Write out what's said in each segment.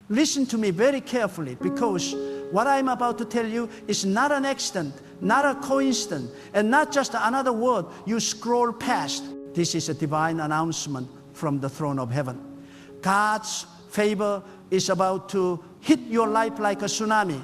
Listen to me very carefully, because what I'm about to tell you is not an accident, not a coincidence, and not just another word you scroll past. This is a divine announcement from the throne of heaven. God's favor is about to hit your life like a tsunami.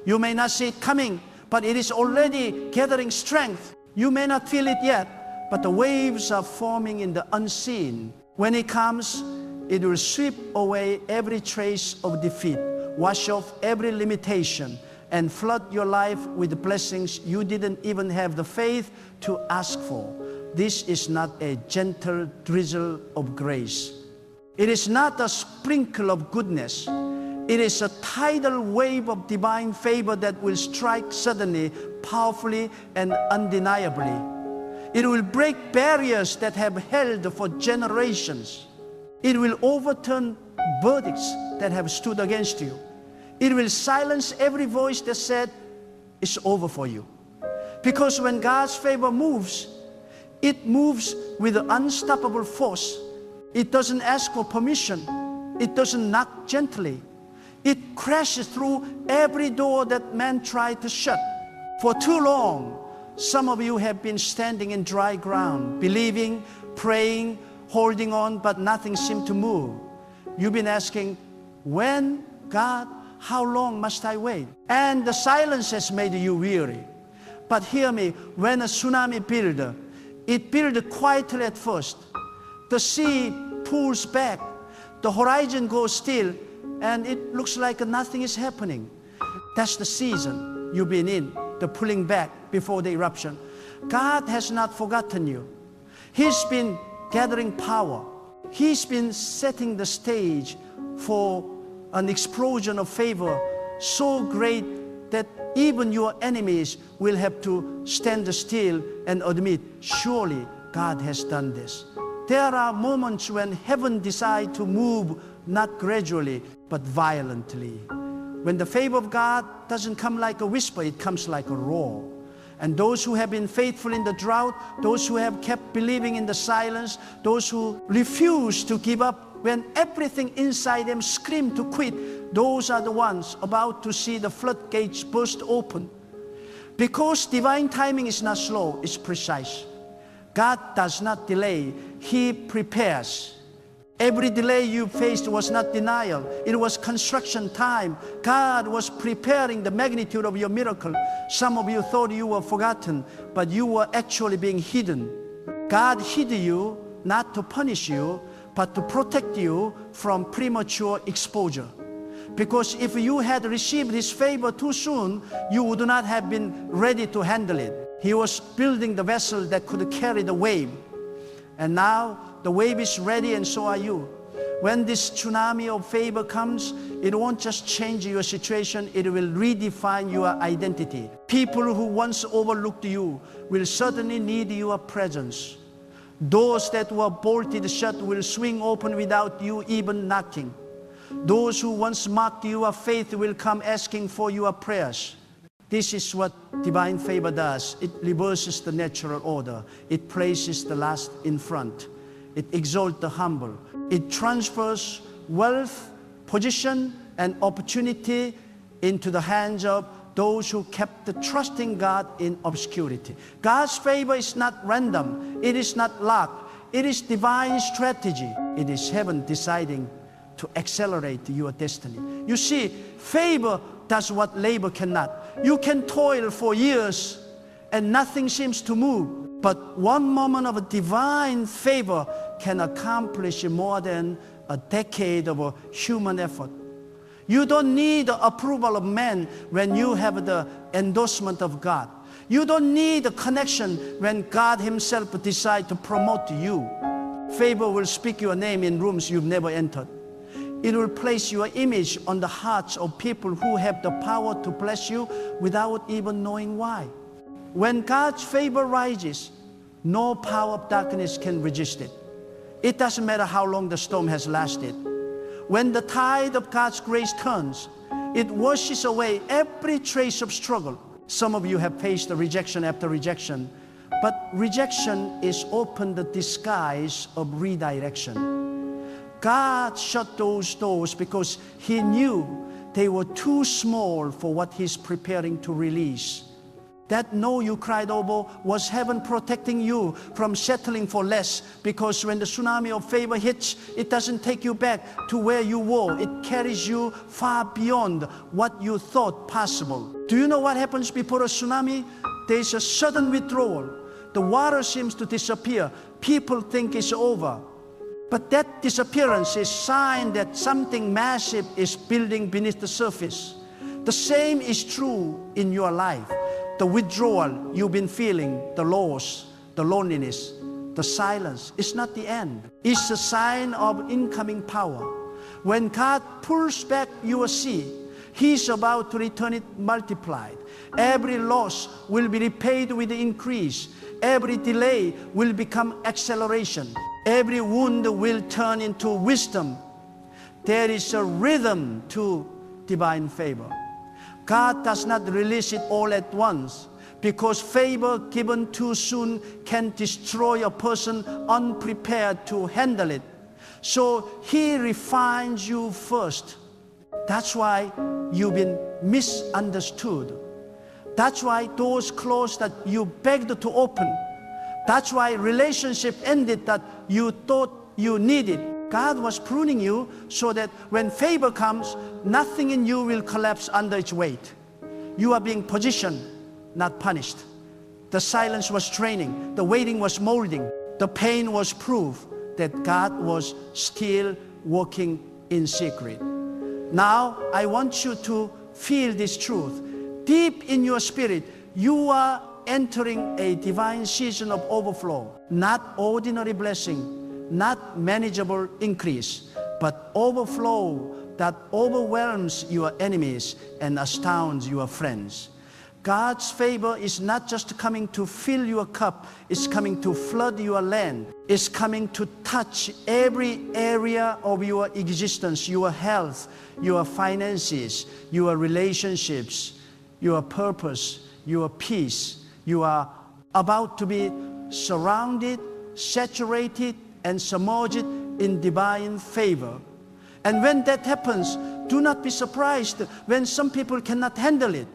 You may not see it coming, but it is already gathering strength. You may not feel it yet, but the waves are forming in the unseen. When it comes, it will sweep away every trace of defeat, wash off every limitation, and flood your life with blessings you didn't even have the faith to ask for. This is not a gentle drizzle of grace. It is not a sprinkle of goodness. It is a tidal wave of divine favor that will strike suddenly, powerfully, and undeniably. It will break barriers that have held for generations. It will overturn verdicts that have stood against you. It will silence every voice that said, it's over for you. Because when God's favor moves, it moves with unstoppable force. It doesn't ask for permission. It doesn't knock gently. It crashes through every door that man tried to shut. For too long, some of you have been standing in dry ground, believing, praying, holding on, but nothing seemed to move. You've been asking, when, God, how long must I wait? And the silence has made you weary. But hear me, when a tsunami builds, it builds quietly at first. The sea pulls back, the horizon goes still, and it looks like nothing is happening. That's the season you've been in, the pulling back before the eruption. God has not forgotten you. He's been gathering power. He's been setting the stage for an explosion of favor so great that even your enemies will have to stand still and admit, surely God has done this. There are moments when heaven decides to move not gradually, but violently. When the favor of God doesn't come like a whisper, it comes like a roar. And those who have been faithful in the drought, those who have kept believing in the silence, those who refuse to give up when everything inside them screamed to quit, those are the ones about to see the floodgates burst open. Because divine timing is not slow, it's precise. God does not delay, He prepares. Every delay you faced was not denial. It was construction time. God was preparing the magnitude of your miracle. Some of you thought you were forgotten, but you were actually being hidden. God hid you not to punish you, but to protect you from premature exposure. Because if you had received His favor too soon, you would not have been ready to handle it. He was building the vessel that could carry the wave. And now the wave is ready, and so are you. When this tsunami of favor comes, it won't just change your situation, it will redefine your identity. People who once overlooked you will certainly need your presence. Doors that were bolted shut will swing open without you even knocking. Those who once mocked your faith will come asking for your prayers. This is what divine favor does. It reverses the natural order. It places the last in front. It exalts the humble. It transfers wealth, position, and opportunity into the hands of those who kept trusting God in obscurity. God's favor is not random. It is not luck. It is divine strategy. It is heaven deciding to accelerate your destiny. You see, favor does what labor cannot. You can toil for years and nothing seems to move. But one moment of divine favor can accomplish more than a decade of human effort. You don't need the approval of man when you have the endorsement of God. You don't need a connection when God Himself decides to promote you. Favor will speak your name in rooms you've never entered. It will place your image on the hearts of people who have the power to bless you without even knowing why. When God's favor rises, no power of darkness can resist it. It doesn't matter how long the storm has lasted. When the tide of God's grace turns, it washes away every trace of struggle. Some of you have faced the rejection after rejection, But rejection is often the disguise of redirection. God shut those doors because He knew they were too small for what He's preparing to release. That no you cried over was heaven protecting you from settling for less, because when the tsunami of favor hits, it doesn't take you back to where you were. It carries you far beyond what you thought possible. Do you know what happens before a tsunami? There's a sudden withdrawal. The water seems to disappear. People think it's over. But that disappearance is a sign that something massive is building beneath the surface. The same is true in your life. The withdrawal you've been feeling, the loss, the loneliness, the silence, it's not the end. It's a sign of incoming power. When God pulls back your seed, He's about to return it multiplied. Every loss will be repaid with increase. Every delay will become acceleration. Every wound will turn into wisdom. There is a rhythm to divine favor. God does not release it all at once, because favor given too soon can destroy a person unprepared to handle it. So He refines you first. That's why you've been misunderstood. That's why doors closed that you begged to open. That's why relationship ended that you thought you needed. God was pruning you so that when favor comes, nothing in you will collapse under its weight. You are being positioned, not punished. The silence was training. The waiting was molding. The pain was proof that God was still working in secret. Now, I want you to feel this truth. Deep in your spirit, you are entering a divine season of overflow. Not ordinary blessing, not manageable increase, but overflow that overwhelms your enemies and astounds your friends. God's favor is not just coming to fill your cup, it's coming to flood your land. It's coming to touch every area of your existence, your health, your finances, your relationships, your purpose, your peace. You are about to be surrounded, saturated, and submerged in divine favor. And when that happens, do not be surprised when some people cannot handle it.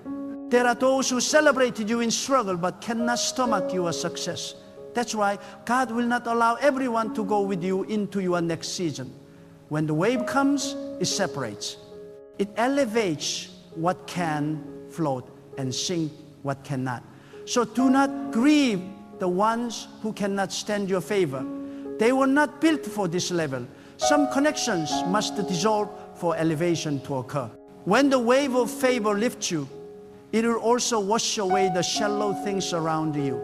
There are those who celebrated you in struggle but cannot stomach your success. That's why God will not allow everyone to go with you into your next season. When the wave comes, it separates. It elevates what can float and sink what cannot. So do not grieve the ones who cannot stand your favor. They were not built for this level. Some connections must dissolve for elevation to occur. When the wave of favor lifts you, it will also wash away the shallow things around you.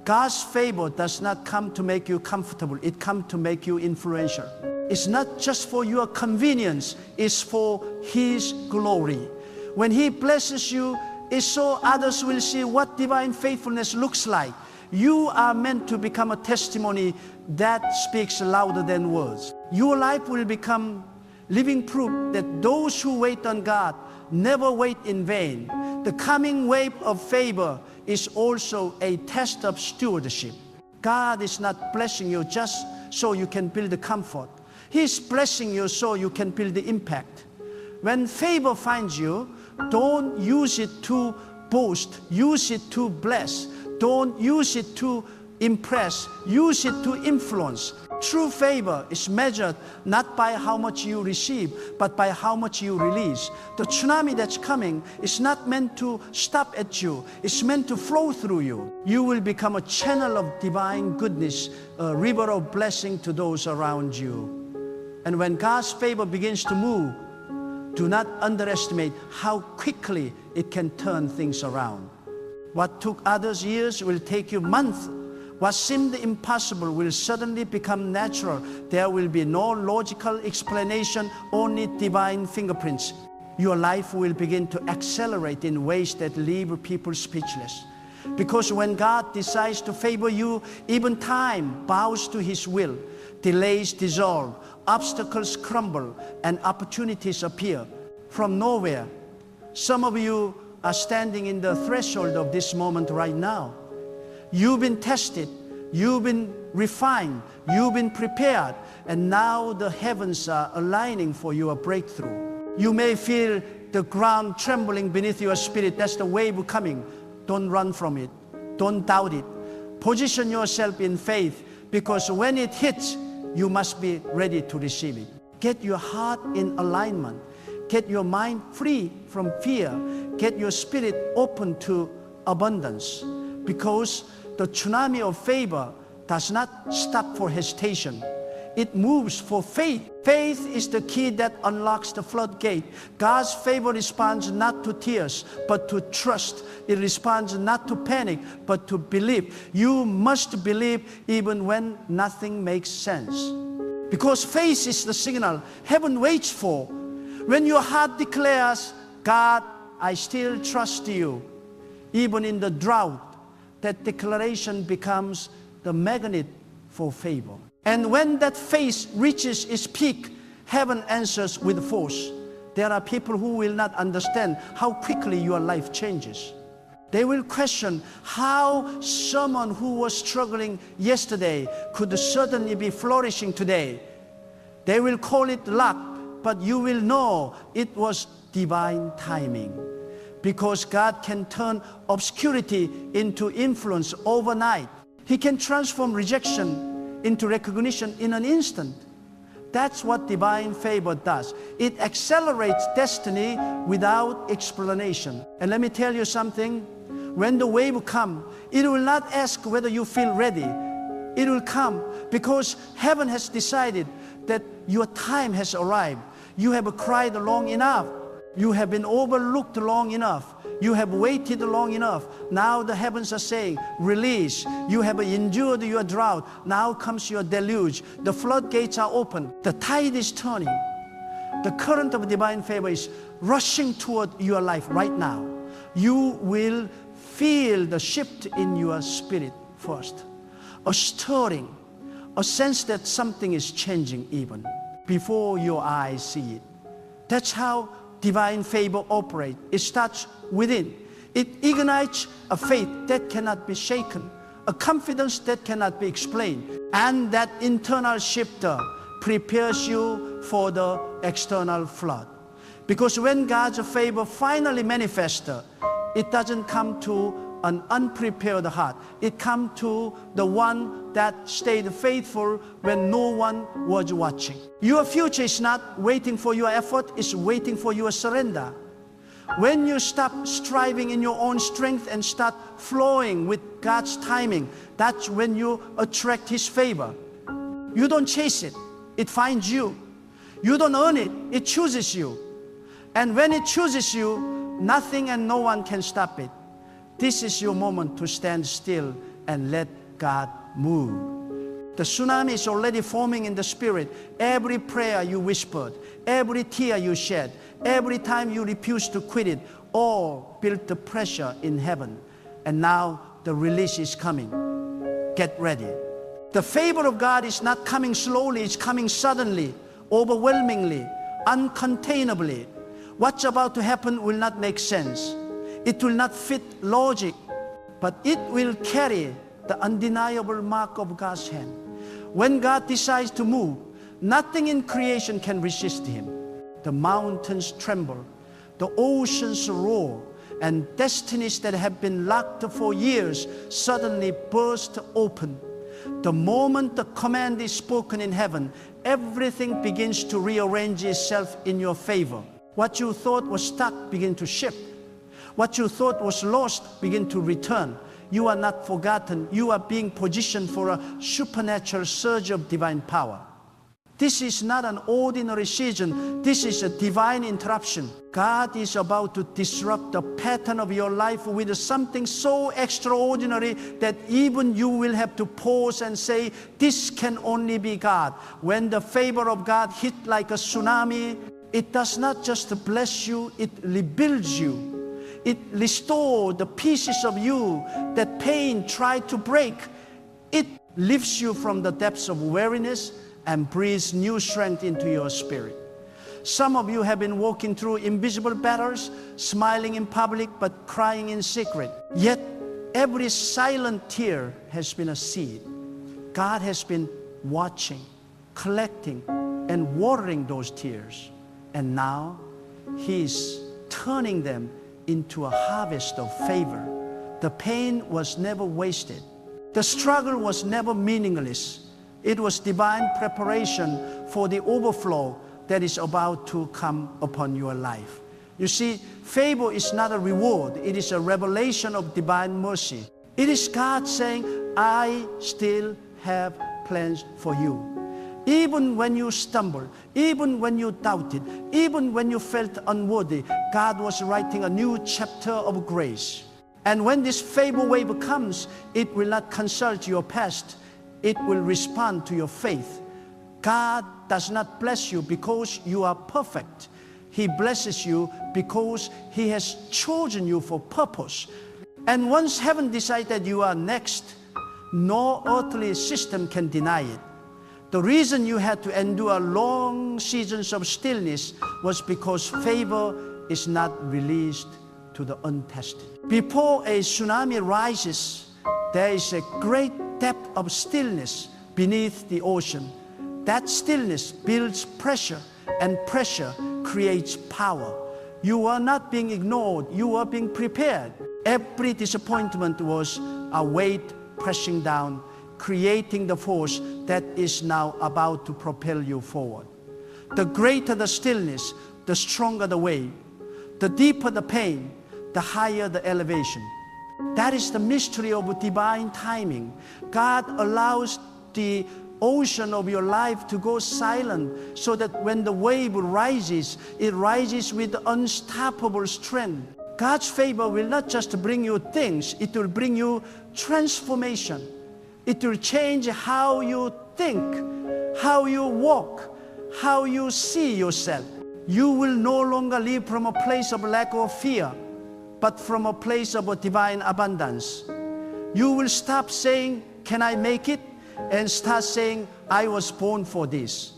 God's favor does not come to make you comfortable. It comes to make you influential. It's not just for your convenience. It's for His glory. When He blesses you, it's so others will see what divine faithfulness looks like. You are meant to become a testimony that speaks louder than words. Your life will become living proof that those who wait on God never wait in vain. The coming wave of favor is also a test of stewardship. God is not blessing you just so you can build the comfort. He's blessing you so you can build the impact. When favor finds you, don't use it to boast. Use it to bless. Don't use it to impress. Use it to influence. True favor is measured not by how much you receive, but by how much you release. The tsunami that's coming is not meant to stop at you. It's meant to flow through you. You will become a channel of divine goodness, a river of blessing to those around you. And when God's favor begins to move, do not underestimate how quickly it can turn things around. What took others years will take you months. What seemed impossible will suddenly become natural. There will be no logical explanation, only divine fingerprints. Your life will begin to accelerate in ways that leave people speechless. Because when God decides to favor you, even time bows to His will. Delays dissolve, obstacles crumble, and opportunities appear from nowhere. Some of you are standing in the threshold of this moment right now. You've been tested, you've been refined, you've been prepared, and now the heavens are aligning for your breakthrough. You may feel the ground trembling beneath your spirit. That's the wave coming. Don't run from it. Don't doubt it. Position yourself in faith, because when it hits, you must be ready to receive it. Get your heart in alignment. Get your mind free from fear. Get your spirit open to abundance, because the tsunami of favor does not stop for hesitation. It moves for faith. Faith is the key that unlocks the floodgate. God's favor responds not to tears, but to trust. It responds not to panic, but to belief. You must believe even when nothing makes sense, because faith is the signal heaven waits for. When your heart declares, God, I still trust you, even in the drought, that declaration becomes the magnet for favor. And when that faith reaches its peak, heaven answers with force. There are people who will not understand how quickly your life changes. They will question how someone who was struggling yesterday could suddenly be flourishing today. They will call it luck, but you will know it was divine timing. Because God can turn obscurity into influence overnight. He can transform rejection into recognition in an instant. That's what divine favor does. It accelerates destiny without explanation. And let me tell you something. When the wave comes, it will not ask whether you feel ready. It will come because heaven has decided that your time has arrived. You have cried long enough. You have been overlooked long enough. You have waited long enough. Now the heavens are saying, release. You have endured your drought. Now comes your deluge. The floodgates are open. The tide is turning. The current of divine favor is rushing toward your life right now. You will feel the shift in your spirit first. A stirring, a sense that something is changing even before your eyes see it. That's how divine favor operates. It starts within. It ignites a faith that cannot be shaken, a confidence that cannot be explained, and that internal shifter prepares you for the external flood. Because when God's favor finally manifests, it doesn't come to an unprepared heart. It comes to the one that stayed faithful when no one was watching. Your future is not waiting for your effort, it's waiting for your surrender. When you stop striving in your own strength and start flowing with God's timing, that's when you attract His favor. You don't chase it, it finds you. You don't earn it, it chooses you. And when it chooses you, nothing and no one can stop it. This is your moment to stand still and let God move. The tsunami is already forming in the spirit. Every prayer you whispered, every tear you shed, every time you refused to quit it, all built the pressure in heaven. And now the release is coming. Get ready. The favor of God is not coming slowly, it's coming suddenly, overwhelmingly, uncontainably. What's about to happen will not make sense. It will not fit logic, but it will carry the undeniable mark of God's hand. When God decides to move, nothing in creation can resist Him. The mountains tremble, the oceans roar, and destinies that have been locked for years suddenly burst open. The moment the command is spoken in heaven, everything begins to rearrange itself in your favor. What you thought was stuck begins to shift. What you thought was lost begin to return. You are not forgotten. You are being positioned for a supernatural surge of divine power. This is not an ordinary season. This is a divine interruption. God is about to disrupt the pattern of your life with something so extraordinary that even you will have to pause and say, this can only be God. When the favor of God hit like a tsunami, it does not just bless you, it rebuilds you. It restores the pieces of you that pain tried to break. It lifts you from the depths of weariness and breathes new strength into your spirit. Some of you have been walking through invisible battles, smiling in public but crying in secret. Yet every silent tear has been a seed. God has been watching, collecting, and watering those tears. And now He's turning them into a harvest of favor. The pain was never wasted. The struggle was never meaningless. It was divine preparation for the overflow that is about to come upon your life. You see, favor is not a reward. It is a revelation of divine mercy. It is God saying, I still have plans for you. Even when you stumbled, even when you doubted, even when you felt unworthy, God was writing a new chapter of grace. And when this favor wave comes, it will not consult your past. It will respond to your faith. God does not bless you because you are perfect. He blesses you because He has chosen you for purpose. And once heaven decided you are next, no earthly system can deny it. The reason you had to endure long seasons of stillness was because favor is not released to the untested. Before a tsunami rises, there is a great depth of stillness beneath the ocean. That stillness builds pressure, and pressure creates power. You are not being ignored, you are being prepared. Every disappointment was a weight pressing down, creating the force that is now about to propel you forward. The greater the stillness, the stronger the wave. The deeper the pain, the higher the elevation. That is the mystery of divine timing. God allows the ocean of your life to go silent so that when the wave rises, it rises with unstoppable strength. God's favor will not just bring you things, it will bring you transformation. It will change how you think, how you walk, how you see yourself. You will no longer live from a place of lack or fear, but from a place of a divine abundance. You will stop saying, can I make it? And start saying, I was born for this.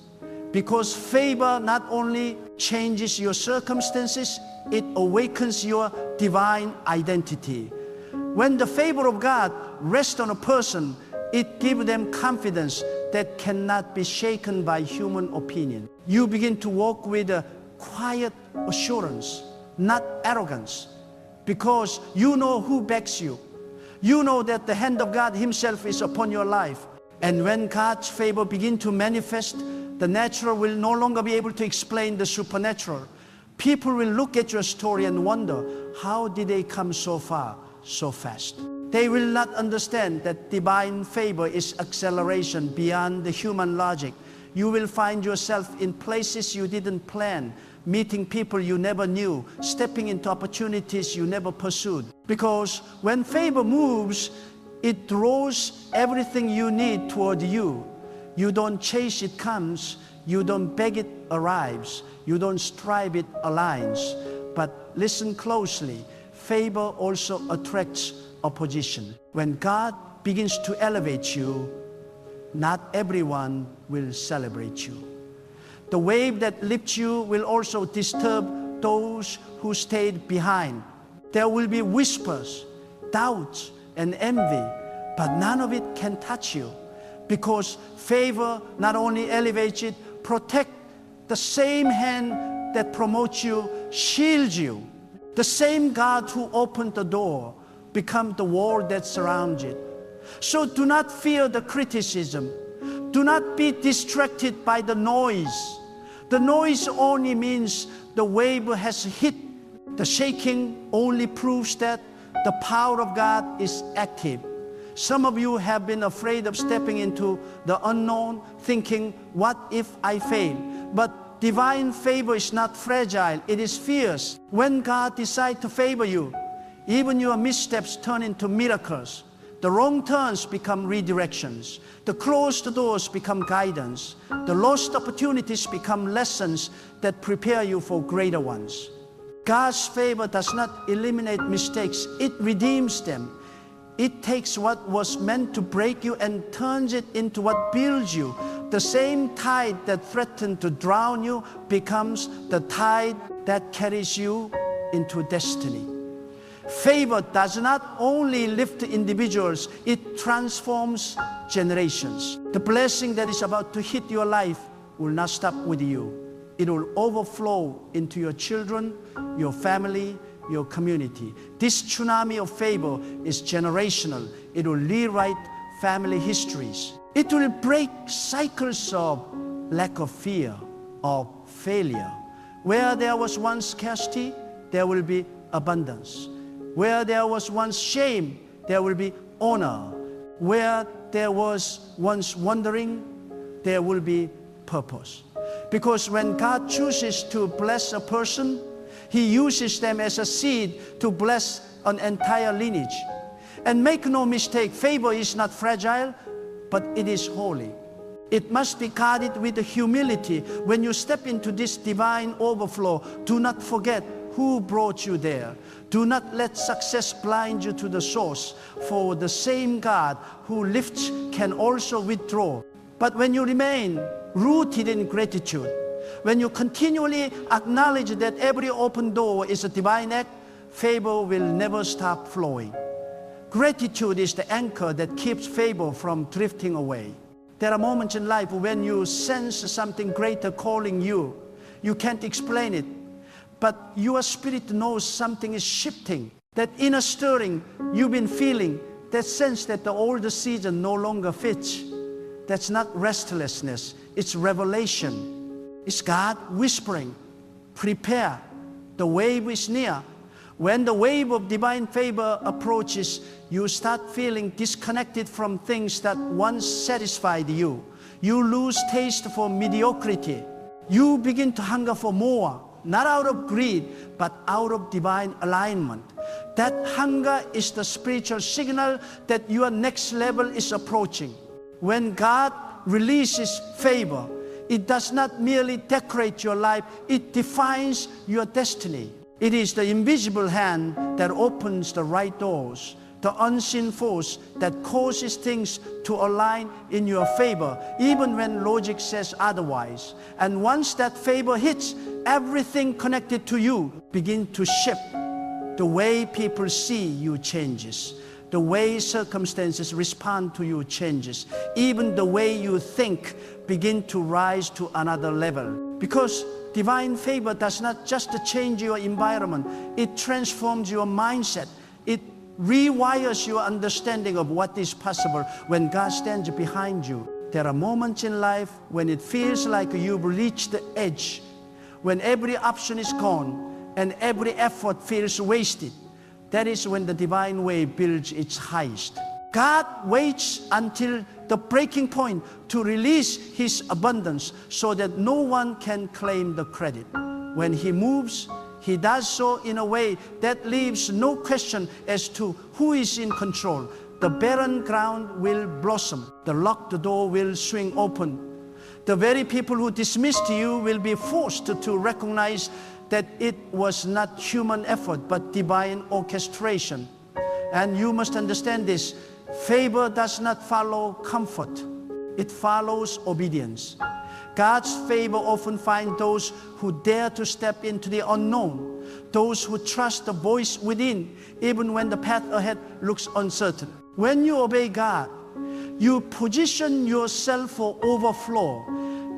Because favor not only changes your circumstances, it awakens your divine identity. When the favor of God rests on a person, it gives them confidence that cannot be shaken by human opinion. You begin to walk with a quiet assurance, not arrogance, because you know who backs you. You know that the hand of God Himself is upon your life. And when God's favor begins to manifest, the natural will no longer be able to explain the supernatural. People will look at your story and wonder, how did they come so far, so fast? They will not understand that divine favor is acceleration beyond the human logic. You will find yourself in places you didn't plan, meeting people you never knew, stepping into opportunities you never pursued. Because when favor moves, it draws everything you need toward you. You don't chase it comes, you don't beg it arrives, you don't strive it aligns. But listen closely, favor also attracts opposition. When God begins to elevate you, not everyone will celebrate you. The wave that lifts you will also disturb those who stayed behind. There will be whispers, doubts, and envy, but none of it can touch you, because favor not only elevates it, protects. The same hand that promotes you shields you. The same God who opened the door becomes the wall that surrounds it. So do not fear the criticism. Do not be distracted by the noise. The noise only means the wave has hit. The shaking only proves that the power of God is active. Some of you have been afraid of stepping into the unknown, thinking, what if I fail? But divine favor is not fragile, it is fierce. When God decides to favor you, even your missteps turn into miracles. The wrong turns become redirections. The closed doors become guidance. The lost opportunities become lessons that prepare you for greater ones. God's favor does not eliminate mistakes, it redeems them. It takes what was meant to break you and turns it into what builds you. The same tide that threatened to drown you becomes the tide that carries you into destiny. Favor does not only lift individuals, it transforms generations. The blessing that is about to hit your life will not stop with you. It will overflow into your children, your family, your community. This tsunami of favor is generational. It will rewrite family histories. It will break cycles of lack of fear, of failure. Where there was once scarcity, there will be abundance. Where there was once shame, there will be honor. Where there was once wandering, there will be purpose. Because when God chooses to bless a person, He uses them as a seed to bless an entire lineage. And make no mistake, favor is not fragile, but it is holy. It must be guarded with humility. When you step into this divine overflow, do not forget who brought you there. Do not let success blind you to the source, for the same God who lifts can also withdraw. But when you remain rooted in gratitude, when you continually acknowledge that every open door is a divine act, favor will never stop flowing. Gratitude is the anchor that keeps favor from drifting away. There are moments in life when you sense something greater calling you. You can't explain it, but your spirit knows something is shifting. That inner stirring you've been feeling, that sense that the old season no longer fits. That's not restlessness, it's revelation. It's God whispering, prepare, the wave is near. When the wave of divine favor approaches, you start feeling disconnected from things that once satisfied you. You lose taste for mediocrity. You begin to hunger for more, not out of greed, but out of divine alignment. That hunger is the spiritual signal that your next level is approaching. When God releases favor, it does not merely decorate your life, it defines your destiny. It is the invisible hand that opens the right doors, the unseen force that causes things to align in your favor, even when logic says otherwise. And once that favor hits, everything connected to you begins to shift. The way people see you changes. The way circumstances respond to you changes. Even the way you think begin to rise to another level. Because divine favor does not just change your environment, it transforms your mindset. It rewires your understanding of what is possible when God stands behind you. There are moments in life when it feels like you've reached the edge, when every option is gone and every effort feels wasted. That is when the divine wave builds its highest. God waits until the breaking point to release His abundance so that no one can claim the credit. When He moves, He does so in a way that leaves no question as to who is in control. The barren ground will blossom. The locked door will swing open. The very people who dismissed you will be forced to recognize that it was not human effort but divine orchestration. And you must understand this. Favor does not follow comfort. It follows obedience. God's favor often finds those who dare to step into the unknown, those who trust the voice within, even when the path ahead looks uncertain. When you obey God, you position yourself for overflow.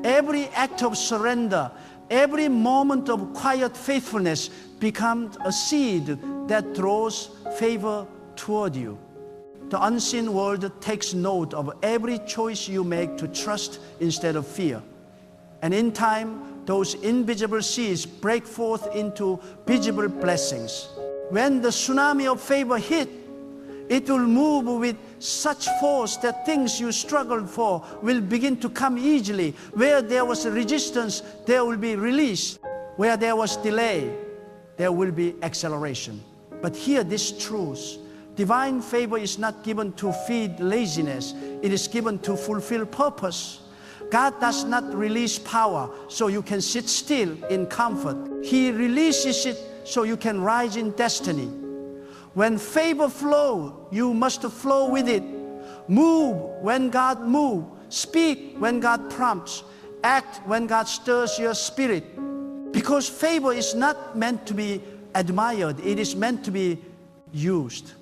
Every act of surrender, every moment of quiet faithfulness becomes a seed that draws favor toward you. The unseen world takes note of every choice you make to trust instead of fear. And in time, those invisible seeds break forth into visible blessings. When the tsunami of favor hit, it will move with such force that things you struggled for will begin to come easily. Where there was resistance, there will be release. Where there was delay, there will be acceleration. But hear this truth. Divine favor is not given to feed laziness. It is given to fulfill purpose. God does not release power so you can sit still in comfort. He releases it so you can rise in destiny. When favor flows, you must flow with it. Move when God moves. Speak when God prompts. Act when God stirs your spirit. Because favor is not meant to be admired. It is meant to be used.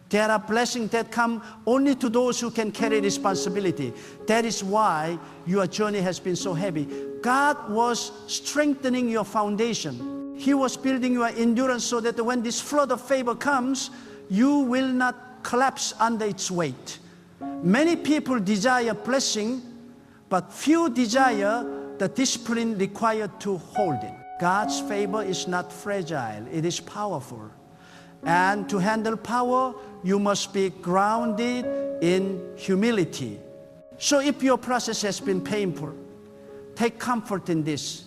There are blessings that come only to those who can carry responsibility. That is why your journey has been so heavy. God was strengthening your foundation. He was building your endurance so that when this flood of favor comes, you will not collapse under its weight. Many people desire blessing, but few desire the discipline required to hold it. God's favor is not fragile, it is powerful. And to handle power, you must be grounded in humility. So if your process has been painful, take comfort in this.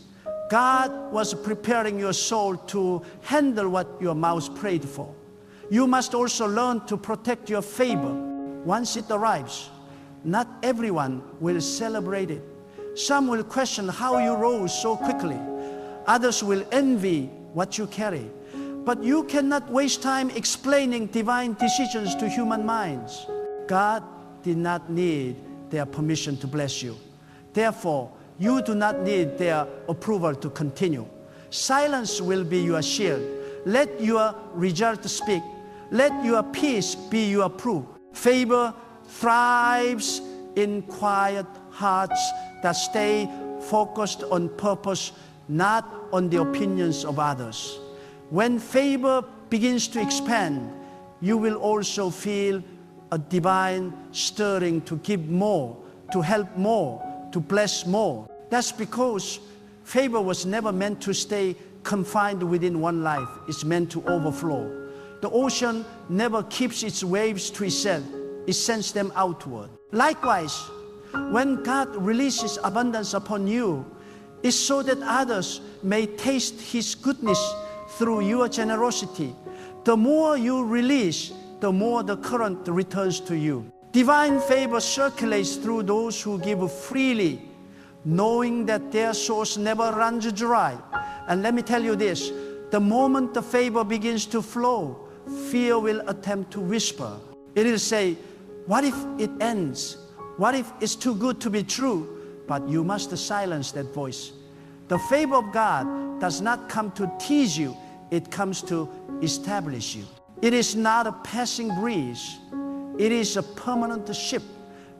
God was preparing your soul to handle what your mouth prayed for. You must also learn to protect your favor once it arrives. Not everyone will celebrate it. Some will question how you rose so quickly. Others will envy what you carry. But you cannot waste time explaining divine decisions to human minds. God did not need their permission to bless you. Therefore, you do not need their approval to continue. Silence will be your shield. Let your result speak. Let your peace be your proof. Favor thrives in quiet hearts that stay focused on purpose, not on the opinions of others. When favor begins to expand, you will also feel a divine stirring to give more, to help more, to bless more. That's because favor was never meant to stay confined within one life. It's meant to overflow. The ocean never keeps its waves to itself. It sends them outward. Likewise, when God releases abundance upon you, it's so that others may taste His goodness through your generosity. The more you release, the more the current returns to you. Divine favor circulates through those who give freely, knowing that their source never runs dry. And let me tell you this, the moment the favor begins to flow, fear will attempt to whisper. It will say, what if it ends? What if it's too good to be true? But you must silence that voice. The favor of God does not come to tease you, it comes to establish you. It is not a passing breeze, it is a permanent ship.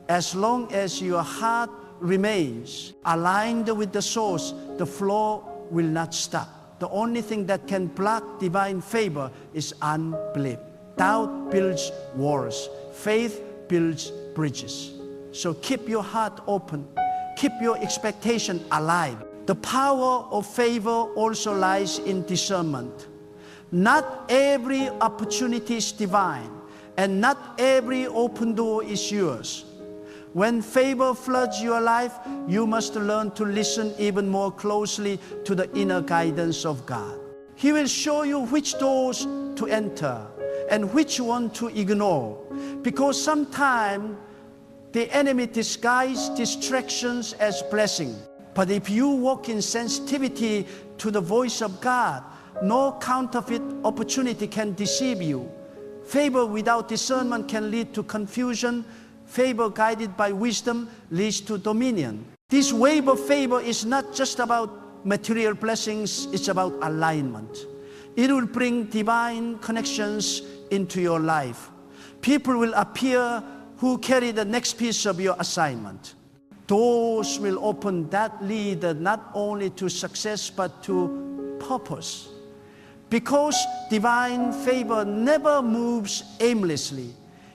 As long as your heart remains aligned with the source, the flow will not stop. The only thing that can block divine favor is unbelief. Doubt builds walls, faith builds bridges. So keep your heart open, keep your expectation alive. The power of favor also lies in discernment. Not every opportunity is divine, and not every open door is yours. When favor floods your life, you must learn to listen even more closely to the inner guidance of God. He will show you which doors to enter and which one to ignore, because sometimes the enemy disguises distractions as blessing. But if you walk in sensitivity to the voice of God, no counterfeit opportunity can deceive you. Favor without discernment can lead to confusion. Favor guided by wisdom leads to dominion. This wave of favor is not just about material blessings, it's about alignment. It will bring divine connections into your life. People will appear who carry the next piece of your assignment. Doors will open that lead not only to success but to purpose. Because divine favor never moves aimlessly.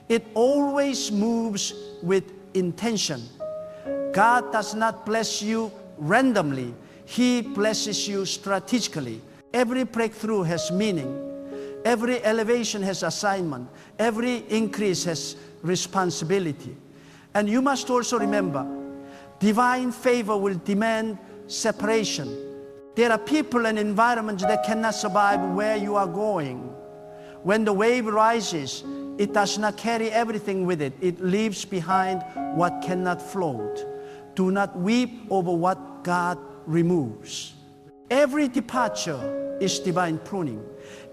It always moves with intention. God does not bless you randomly. He blesses you strategically. Every breakthrough has meaning. Every elevation has assignment. Every increase has responsibility. And you must also remember, divine favor will demand separation. There are people and environments that cannot survive where you are going. When the wave rises, it does not carry everything with it. It leaves behind what cannot float. Do not weep over what God removes. Every departure is divine pruning.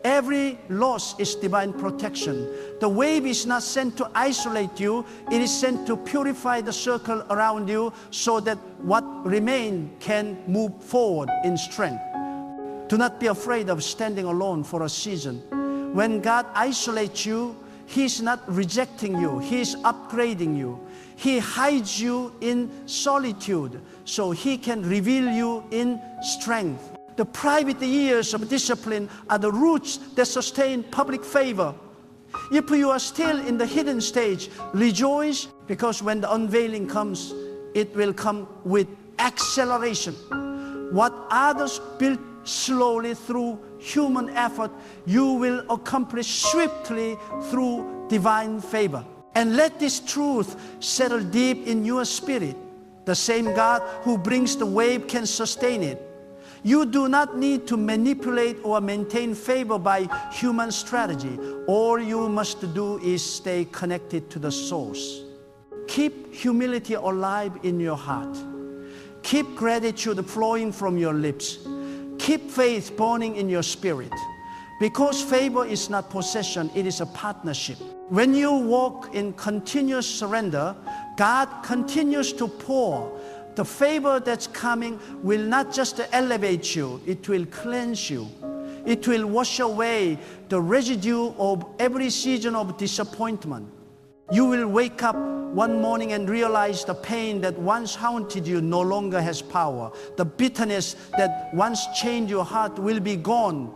Every loss is divine protection. The wave is not sent to isolate you. It is sent to purify the circle around you so that what remains can move forward in strength. Do not be afraid of standing alone for a season. When God isolates you, He's not rejecting you. He's upgrading you. He hides you in solitude so He can reveal you in strength. The private years of discipline are the roots that sustain public favor. If you are still in the hidden stage, rejoice, because when the unveiling comes, it will come with acceleration. What others built slowly through human effort, you will accomplish swiftly through divine favor. And let this truth settle deep in your spirit. The same God who brings the wave can sustain it. You do not need to manipulate or maintain favor by human strategy. All you must do is stay connected to the source. Keep humility alive in your heart. Keep gratitude flowing from your lips. Keep faith burning in your spirit. Because favor is not possession, it is a partnership. When you walk in continuous surrender, God continues to pour. The favor that's coming will not just elevate you, it will cleanse you. It will wash away the residue of every season of disappointment. You will wake up one morning and realize the pain that once haunted you no longer has power. The bitterness that once chained your heart will be gone.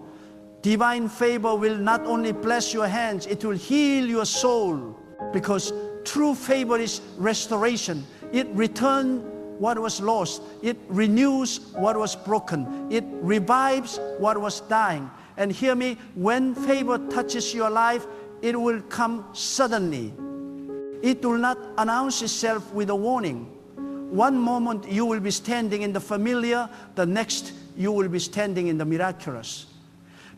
Divine favor will not only bless your hands, it will heal your soul. Because true favor is restoration. It returns what was lost. It renews what was broken. It revives what was dying. And hear me, when favor touches your life, it will come suddenly. It will not announce itself with a warning. One moment you will be standing in the familiar, the next you will be standing in the miraculous.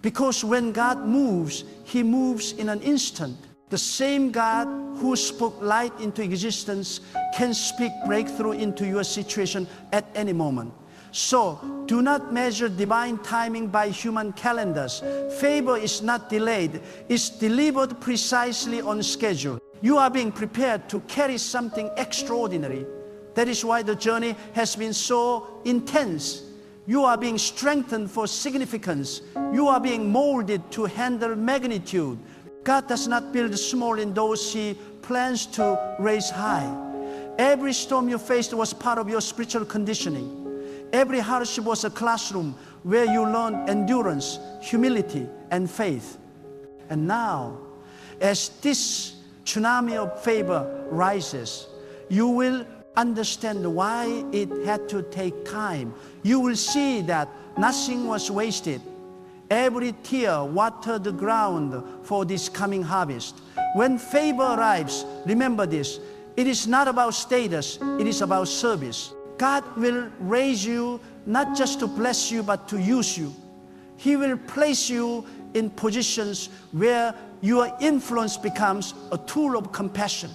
Because when God moves, He moves in an instant. The same God who spoke light into existence can speak breakthrough into your situation at any moment. So, do not measure divine timing by human calendars. Favor is not delayed. It's delivered precisely on schedule. You are being prepared to carry something extraordinary. That is why the journey has been so intense. You are being strengthened for significance. You are being molded to handle magnitude. God does not build small in those He plans to raise high. Every storm you faced was part of your spiritual conditioning. Every hardship was a classroom where you learned endurance, humility, and faith. And now, as this tsunami of favor rises, you will understand why it had to take time. You will see that nothing was wasted. Every tear watered the ground for this coming harvest. When favor arrives, remember this, it is not about status, it is about service. God will raise you not just to bless you, but to use you. He will place you in positions where your influence becomes a tool of compassion.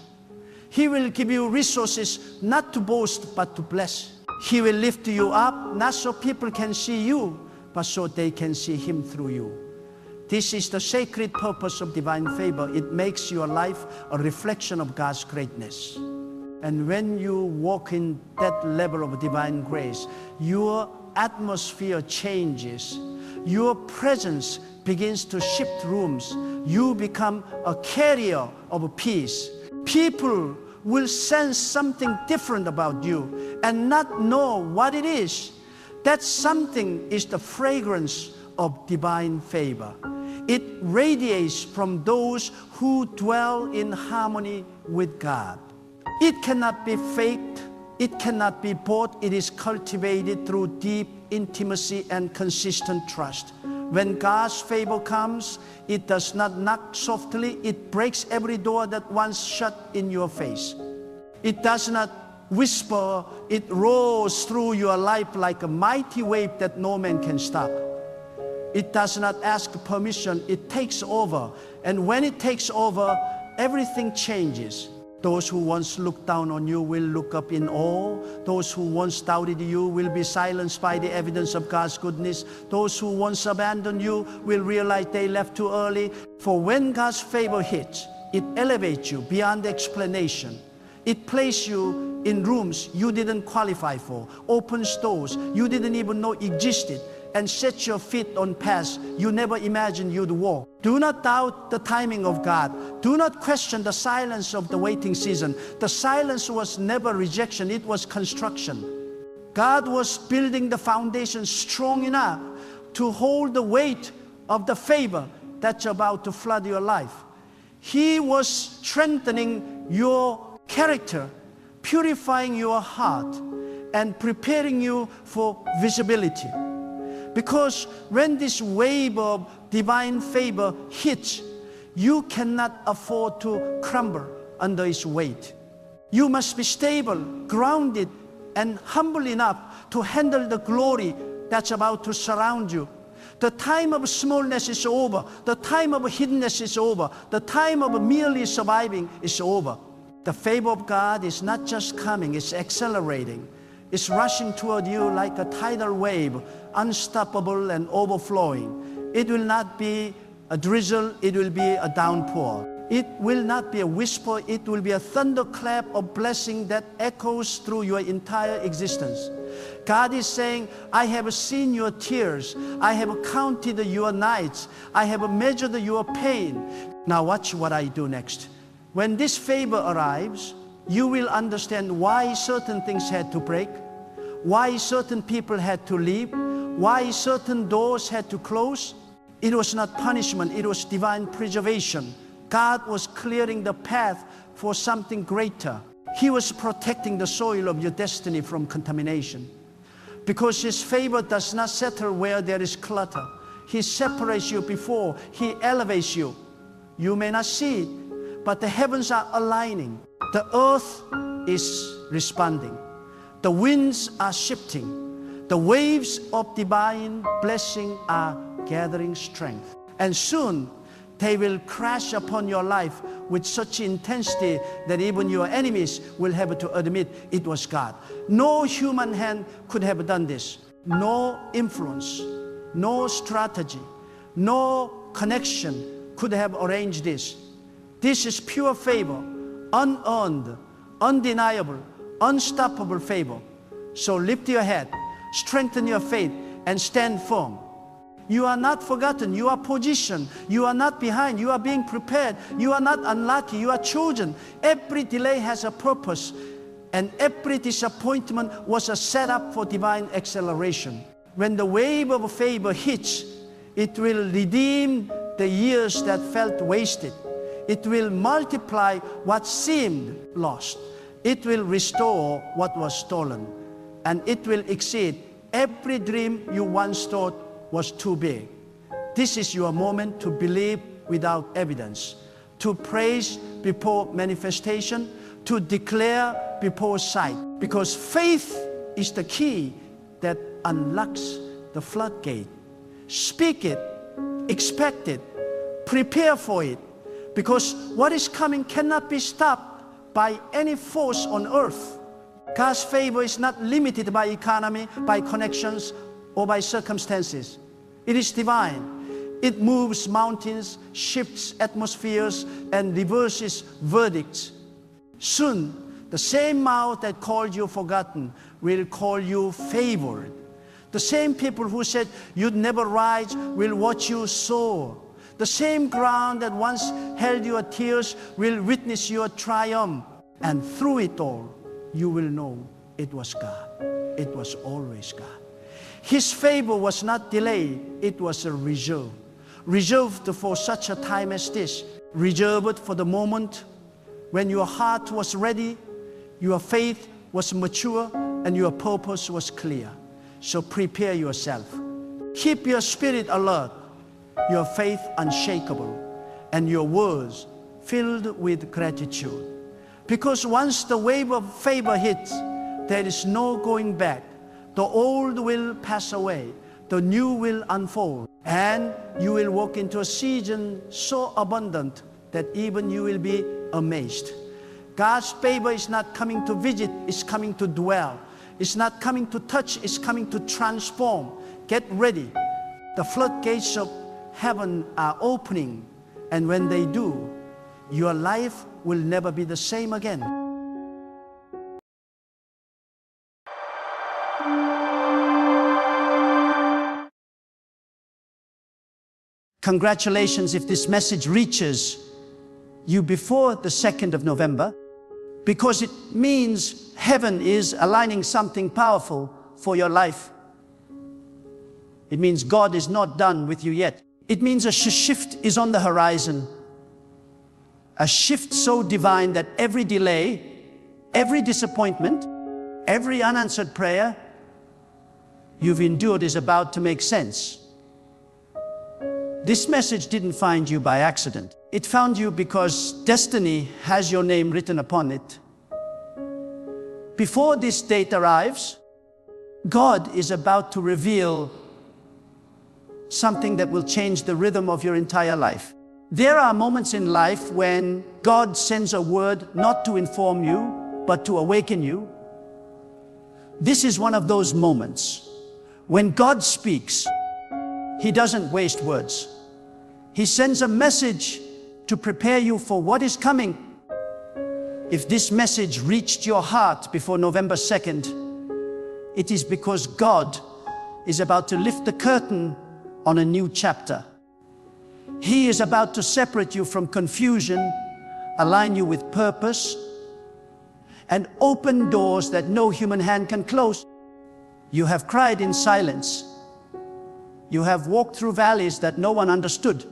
He will give you resources not to boast, but to bless. He will lift you up, not so people can see you, but so they can see Him through you. This is the sacred purpose of divine favor. It makes your life a reflection of God's greatness. And when you walk in that level of divine grace, your atmosphere changes. Your presence begins to shift rooms. You become a carrier of peace. People will sense something different about you and not know what it is. That something is the fragrance of divine favor. It radiates from those who dwell in harmony with God. It cannot be faked. It cannot be bought. It is cultivated through deep intimacy and consistent trust. When God's favor comes, it does not knock softly. It breaks every door that once shut in your face. It does not whisper. It rolls through your life like a mighty wave that no man can stop. It does not ask permission. It takes over. And when it takes over, everything changes. Those who once looked down on you will look up in awe. Those who once doubted you will be silenced by the evidence of God's goodness. Those who once abandoned you will realize they left too early. For when God's favor hits, it elevates you beyond explanation. It places you in rooms you didn't qualify for, opens doors you didn't even know existed. and set your feet on paths you never imagined you'd walk. Do not doubt the timing of God. Do not question the silence of the waiting season. The silence was never rejection, it was construction. God was building the foundation strong enough to hold the weight of the favor that's about to flood your life. He was strengthening your character, purifying your heart, and preparing you for visibility. Because when this wave of divine favor hits, you cannot afford to crumble under its weight. You must be stable, grounded, and humble enough to handle the glory that's about to surround you. The time of smallness is over. The time of hiddenness is over. The time of merely surviving is over. The favor of God is not just coming, it's accelerating. It's rushing toward you like a tidal wave, unstoppable and overflowing. It will not be a drizzle, it will be a downpour. It will not be a whisper, it will be a thunderclap of blessing that echoes through your entire existence. God is saying, I have seen your tears. I have counted your nights. I have measured your pain. Now watch what I do next. When this favor arrives, you will understand why certain things had to break, why certain people had to leave, why certain doors had to close. It was not punishment, it was divine preservation. God was clearing the path for something greater. He was protecting the soil of your destiny from contamination. Because His favor does not settle where there is clutter. He separates you before He elevates you. You may not see it, but the heavens are aligning. The earth is responding. The winds are shifting. The waves of divine blessing are gathering strength. And soon, they will crash upon your life with such intensity that even your enemies will have to admit it was God. No human hand could have done this. No influence, no strategy, no connection could have arranged this. This is pure favor, unearned, undeniable, unstoppable favor. So lift your head, strengthen your faith, and stand firm. You are not forgotten. You are positioned. You are not behind. You are being prepared. You are not unlucky. You are chosen. Every delay has a purpose, and every disappointment was a setup for divine acceleration. When the wave of favor hits, it will redeem the years that felt wasted. It will multiply what seemed lost. It will restore what was stolen, and it will exceed every dream you once thought was too big. This is your moment to believe without evidence, to praise before manifestation, to declare before sight. Because faith is the key that unlocks the floodgate. Speak it, expect it, prepare for it, because what is coming cannot be stopped by any force on earth. God's favor is not limited by economy, by connections, or by circumstances. It is divine. It moves mountains, shifts atmospheres, and reverses verdicts. Soon, the same mouth that called you forgotten will call you favored. The same people who said you'd never rise will watch you soar. The same ground that once held your tears will witness your triumph. And through it all, you will know it was God. It was always God. His favor was not delayed, it was a reserve. Reserved for such a time as this. Reserved for the moment when your heart was ready, your faith was mature, and your purpose was clear. So prepare yourself. Keep your spirit alert, your faith unshakable, and your words filled with gratitude. Because once the wave of favor hits, there is no going back. The old will pass away, the new will unfold, and you will walk into a season so abundant that even you will be amazed. God's favor is not coming to visit, it's coming to dwell. It's not coming to touch, it's coming to transform. Get ready. The floodgates of heaven are opening, and when they do, your life will never be the same again. Congratulations if this message reaches you before the 2nd of November, because it means heaven is aligning something powerful for your life. It means God is not done with you yet. It means a shift is on the horizon. A shift so divine that every delay, every disappointment, every unanswered prayer you've endured is about to make sense. This message didn't find you by accident. It found you because destiny has your name written upon it. Before this date arrives, God is about to reveal something that will change the rhythm of your entire life. There are moments in life when God sends a word not to inform you, but to awaken you. This is one of those moments. When God speaks, He doesn't waste words. He sends a message to prepare you for what is coming. If this message reached your heart before November 2nd, it is because God is about to lift the curtain on a new chapter. He is about to separate you from confusion, align you with purpose, and open doors that no human hand can close. You have cried in silence. You have walked through valleys that no one understood.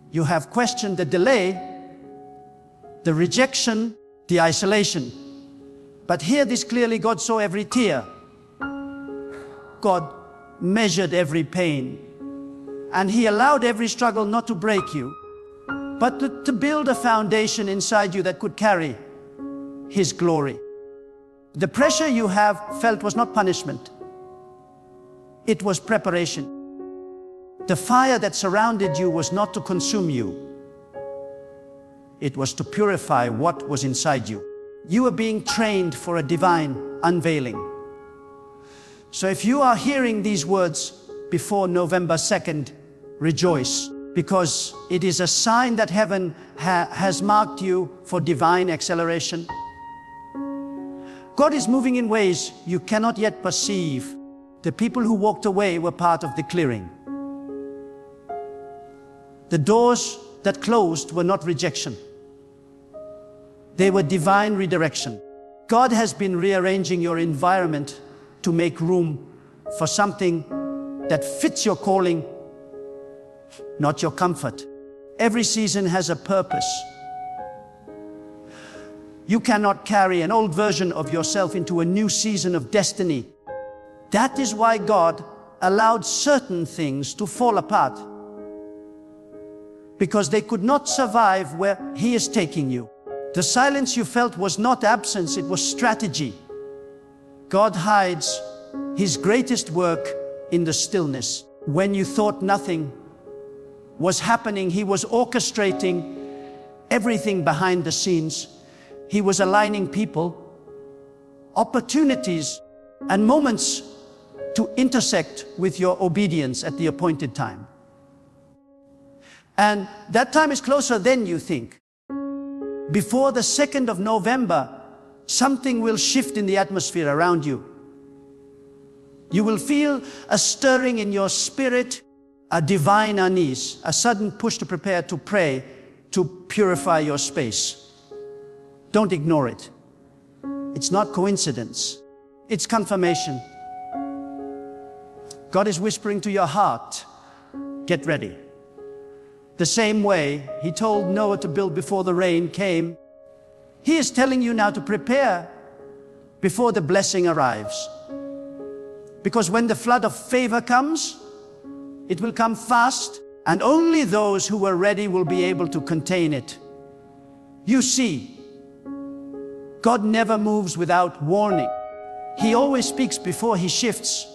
You have questioned the delay, the rejection, the isolation. But hear this clearly: God saw every tear. God measured every pain. And He allowed every struggle not to break you, but to build a foundation inside you that could carry His glory. The pressure you have felt was not punishment. It was preparation. The fire that surrounded you was not to consume you. It was to purify what was inside you. You were being trained for a divine unveiling. So if you are hearing these words before November 2nd, rejoice, because it is a sign that heaven has marked you for divine acceleration. God is moving in ways you cannot yet perceive. The people who walked away were part of the clearing. The doors that closed were not rejection. They were divine redirection. God has been rearranging your environment to make room for something that fits your calling, not your comfort. Every season has a purpose. You cannot carry an old version of yourself into a new season of destiny. That is why God allowed certain things to fall apart, because they could not survive where He is taking you. The silence you felt was not absence, it was strategy. God hides His greatest work in the stillness. When you thought nothing was happening, He was orchestrating everything behind the scenes. He was aligning people, opportunities, and moments to intersect with your obedience at the appointed time. And that time is closer than you think. Before the 2nd of November, something will shift in the atmosphere around you. You will feel a stirring in your spirit, a divine unease, a sudden push to prepare to pray, to purify your space. Don't ignore it. It's not coincidence. It's confirmation. God is whispering to your heart, get ready. The same way He told Noah to build before the rain came, He is telling you now to prepare before the blessing arrives. Because when the flood of favor comes, it will come fast, and only those who are ready will be able to contain it. You see, God never moves without warning. He always speaks before He shifts.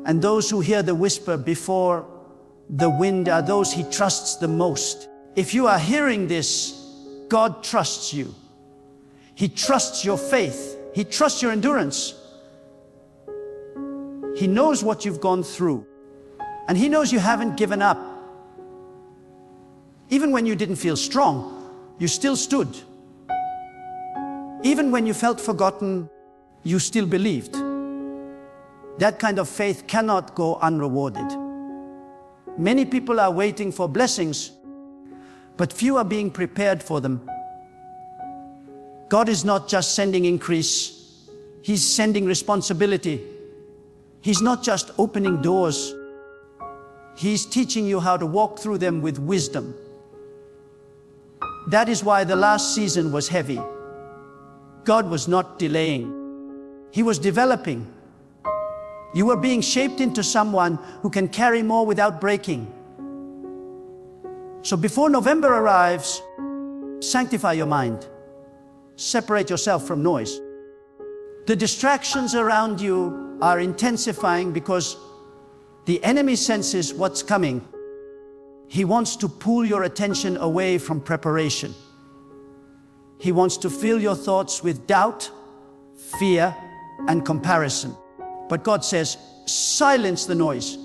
And those who hear the whisper before the wind are those He trusts the most. If you are hearing this, God trusts you. He trusts your faith. He trusts your endurance. He knows what you've gone through. And He knows you haven't given up. Even when you didn't feel strong, you still stood. Even when you felt forgotten, you still believed. That kind of faith cannot go unrewarded. Many people are waiting for blessings, but few are being prepared for them. God is not just sending increase, He's sending responsibility. He's not just opening doors, He's teaching you how to walk through them with wisdom. That is why the last season was heavy. God was not delaying, He was developing. You were being shaped into someone who can carry more without breaking. So before November arrives, sanctify your mind. Separate yourself from noise. The distractions around you are intensifying because the enemy senses what's coming. He wants to pull your attention away from preparation. He wants to fill your thoughts with doubt, fear, and comparison. But God says, silence the noise.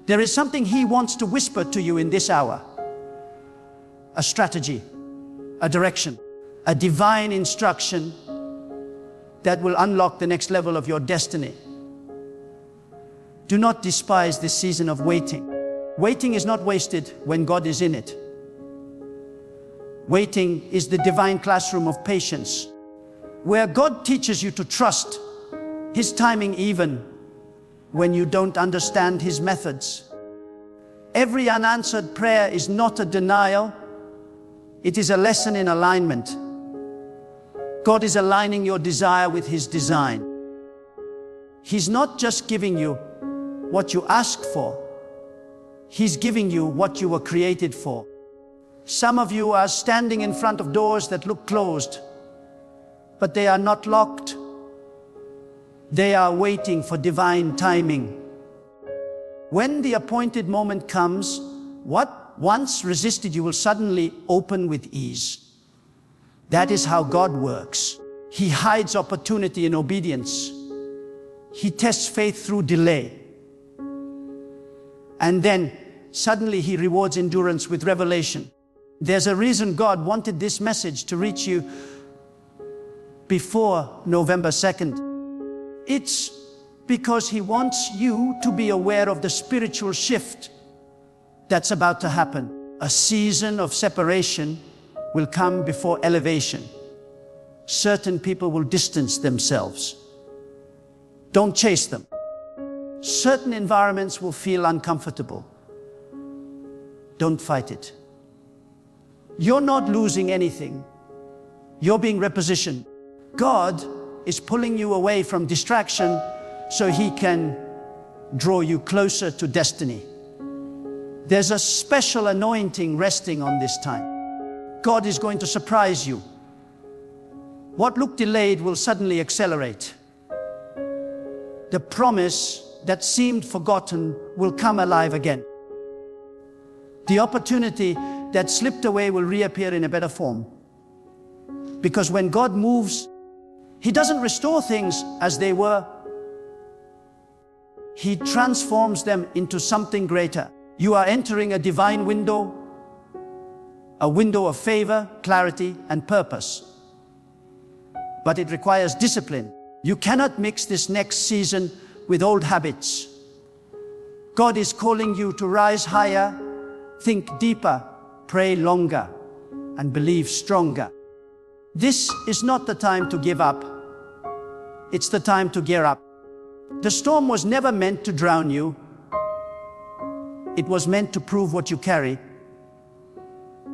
There is something He wants to whisper to you in this hour. A strategy, a direction, a divine instruction that will unlock the next level of your destiny. Do not despise this season of waiting. Waiting is not wasted when God is in it. Waiting is the divine classroom of patience, where God teaches you to trust His timing even when you don't understand His methods. Every unanswered prayer is not a denial, it is a lesson in alignment. God is aligning your desire with His design. He's not just giving you what you asked for, He's giving you what you were created for. Some of you are standing in front of doors that look closed, but they are not locked. They are waiting for divine timing. When the appointed moment comes, what once resisted you will suddenly open with ease. That is how God works. He hides opportunity in obedience. He tests faith through delay. And then suddenly He rewards endurance with revelation. There's a reason God wanted this message to reach you before November 2nd. It's because He wants you to be aware of the spiritual shift that's about to happen. A season of separation will come before elevation. Certain people will distance themselves. Don't chase them. Certain environments will feel uncomfortable. Don't fight it. You're not losing anything. You're being repositioned. God is pulling you away from distraction so He can draw you closer to destiny. There's a special anointing resting on this time. God is going to surprise you. What looked delayed will suddenly accelerate. The promise that seemed forgotten will come alive again. The opportunity that slipped away will reappear in a better form. Because when God moves, He doesn't restore things as they were. He transforms them into something greater. You are entering a divine window, a window of favor, clarity, and purpose. But it requires discipline. You cannot mix this next season with old habits. God is calling you to rise higher, think deeper, pray longer, and believe stronger. This is not the time to give up. It's the time to gear up. The storm was never meant to drown you. It was meant to prove what you carry.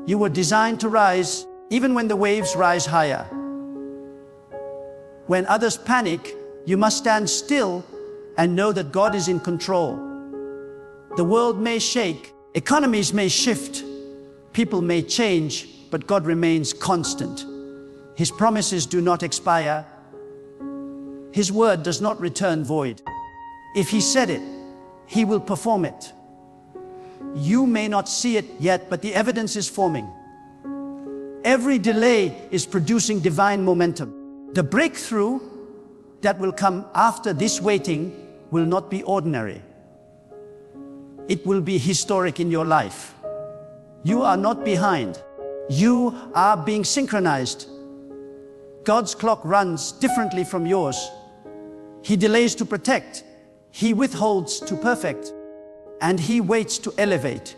You were designed to rise, even when the waves rise higher. When others panic, you must stand still and know that God is in control. The world may shake, economies may shift, people may change, but God remains constant. His promises do not expire. His word does not return void. If He said it, He will perform it. You may not see it yet, but the evidence is forming. Every delay is producing divine momentum. The breakthrough that will come after this waiting will not be ordinary. It will be historic in your life. You are not behind. You are being synchronized. God's clock runs differently from yours. He delays to protect. He withholds to perfect. and He waits to elevate.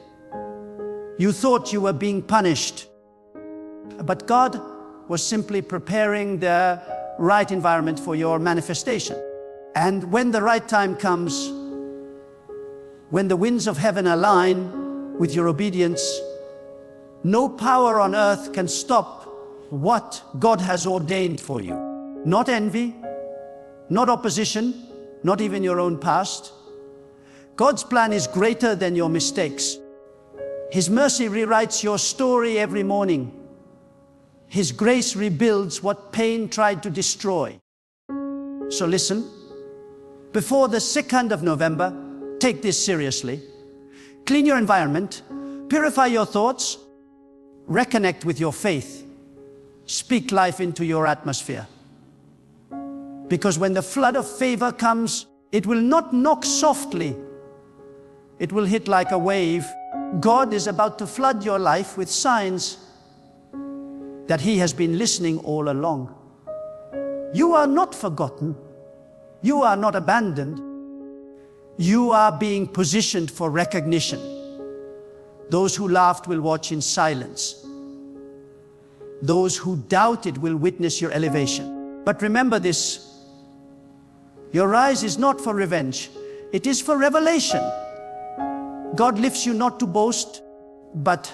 You thought you were being punished, but God was simply preparing the right environment for your manifestation. And when the right time comes, when the winds of heaven align with your obedience, no power on earth can stop what God has ordained for you. Not envy, not opposition, not even your own past. God's plan is greater than your mistakes. His mercy rewrites your story every morning. His grace rebuilds what pain tried to destroy. So listen, before the 2nd of November, take this seriously. Clean your environment, purify your thoughts, reconnect with your faith. Speak life into your atmosphere. Because when the flood of favor comes, it will not knock softly. It will hit like a wave. God is about to flood your life with signs that He has been listening all along. You are not forgotten. You are not abandoned. You are being positioned for recognition. Those who laughed will watch in silence. Those who doubted will witness your elevation. But remember this, your rise is not for revenge, it is for revelation. God lifts you not to boast, but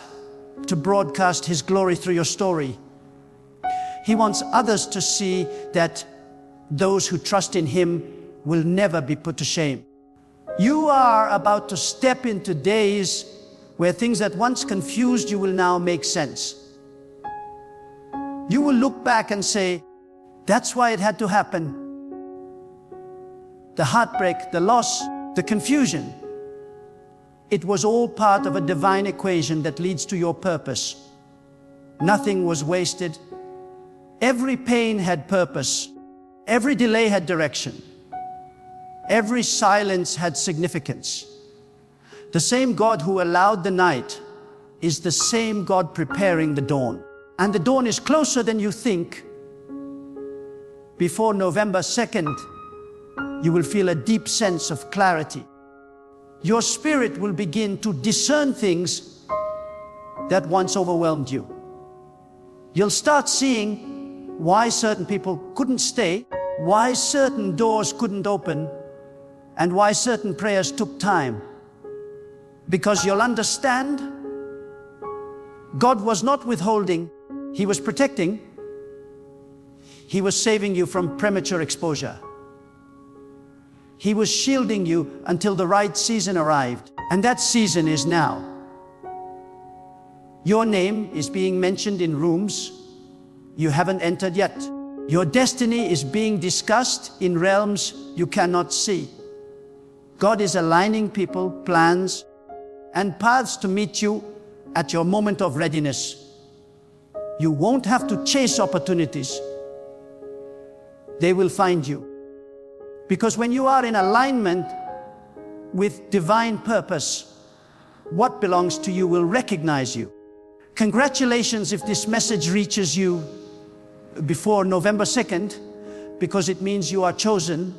to broadcast His glory through your story. He wants others to see that those who trust in Him will never be put to shame. You are about to step into days where things that once confused you will now make sense. You will look back and say, that's why it had to happen. The heartbreak, the loss, the confusion, it was all part of a divine equation that leads to your purpose. Nothing was wasted. Every pain had purpose. Every delay had direction. Every silence had significance. The same God who allowed the night is the same God preparing the dawn. And the dawn is closer than you think. Before November 2nd, you will feel a deep sense of clarity. Your spirit will begin to discern things that once overwhelmed you. You'll start seeing why certain people couldn't stay, why certain doors couldn't open, and why certain prayers took time. Because you'll understand, God was not withholding, He was protecting. He was saving you from premature exposure. He was shielding you until the right season arrived, and that season is now. Your name is being mentioned in rooms you haven't entered yet. Your destiny is being discussed in realms you cannot see. God is aligning people, plans, and paths to meet you at your moment of readiness. You won't have to chase opportunities. They will find you. Because when you are in alignment with divine purpose, what belongs to you will recognize you. Congratulations if this message reaches you before November 2nd, because it means you are chosen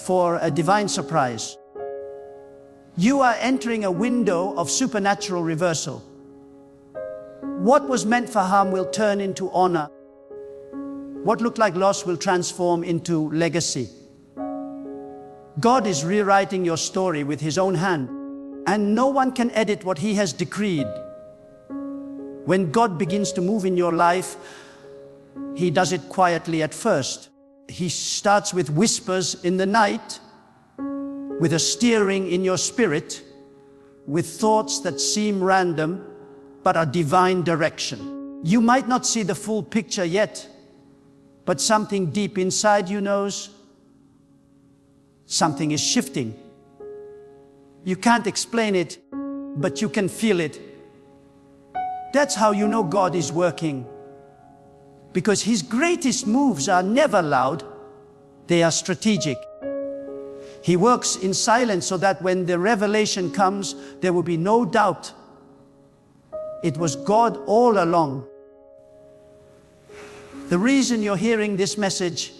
for a divine surprise. You are entering a window of supernatural reversal. What was meant for harm will turn into honor. What looked like loss will transform into legacy. God is rewriting your story with His own hand, and no one can edit what He has decreed. When God begins to move in your life, He does it quietly at first. He starts with whispers in the night, with a steering in your spirit, with thoughts that seem random, but are divine direction. You might not see the full picture yet, but something deep inside you knows something is shifting. You can't explain it, but you can feel it. That's how you know God is working. Because His greatest moves are never loud, they are strategic. He works in silence so that when the revelation comes, there will be no doubt. It was God all along. The reason you're hearing this message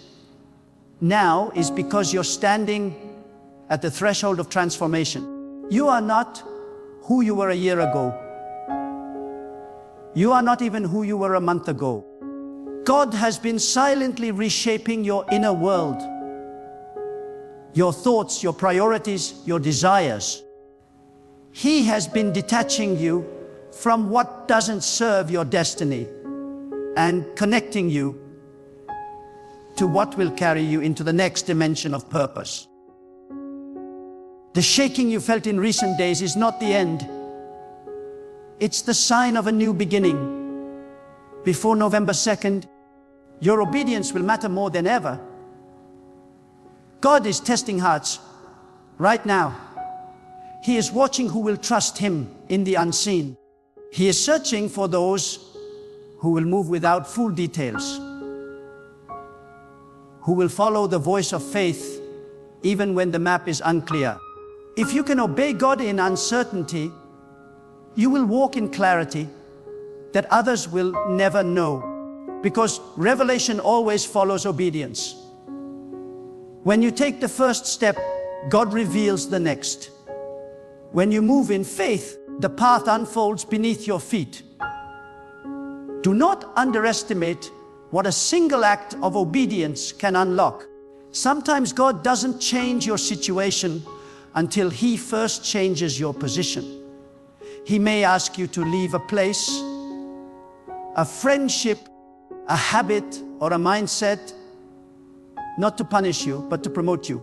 now is because you're standing at the threshold of transformation. You are not who you were a year ago. You are not even who you were a month ago. God has been silently reshaping your inner world, your thoughts, your priorities, your desires. He has been detaching you from what doesn't serve your destiny and connecting you to what will carry you into the next dimension of purpose. The shaking you felt in recent days is not the end. It's the sign of a new beginning. Before November 2nd, your obedience will matter more than ever. God is testing hearts right now. He is watching who will trust Him in the unseen. He is searching for those who will move without full details, who will follow the voice of faith even when the map is unclear. If you can obey God in uncertainty, you will walk in clarity that others will never know, because revelation always follows obedience. When you take the first step, God reveals the next. When you move in faith, the path unfolds beneath your feet. Do not underestimate what a single act of obedience can unlock. Sometimes God doesn't change your situation until He first changes your position. He may ask you to leave a place, a friendship, a habit, or a mindset, not to punish you, but to promote you.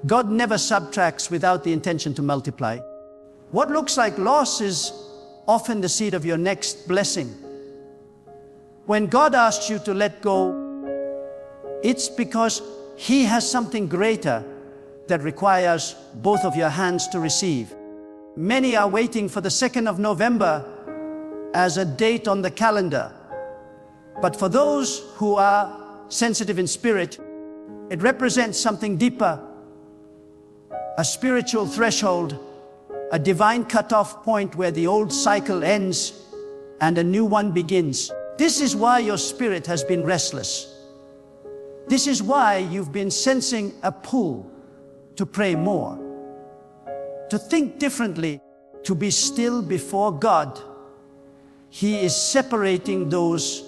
God never subtracts without the intention to multiply. What looks like loss is often the seed of your next blessing. When God asks you to let go, it's because He has something greater that requires both of your hands to receive. Many are waiting for the 2nd of November as a date on the calendar. But for those who are sensitive in spirit, it represents something deeper, a spiritual threshold, a divine cutoff point where the old cycle ends and a new one begins. This is why your spirit has been restless. This is why you've been sensing a pull to pray more, to think differently, to be still before God. He is separating those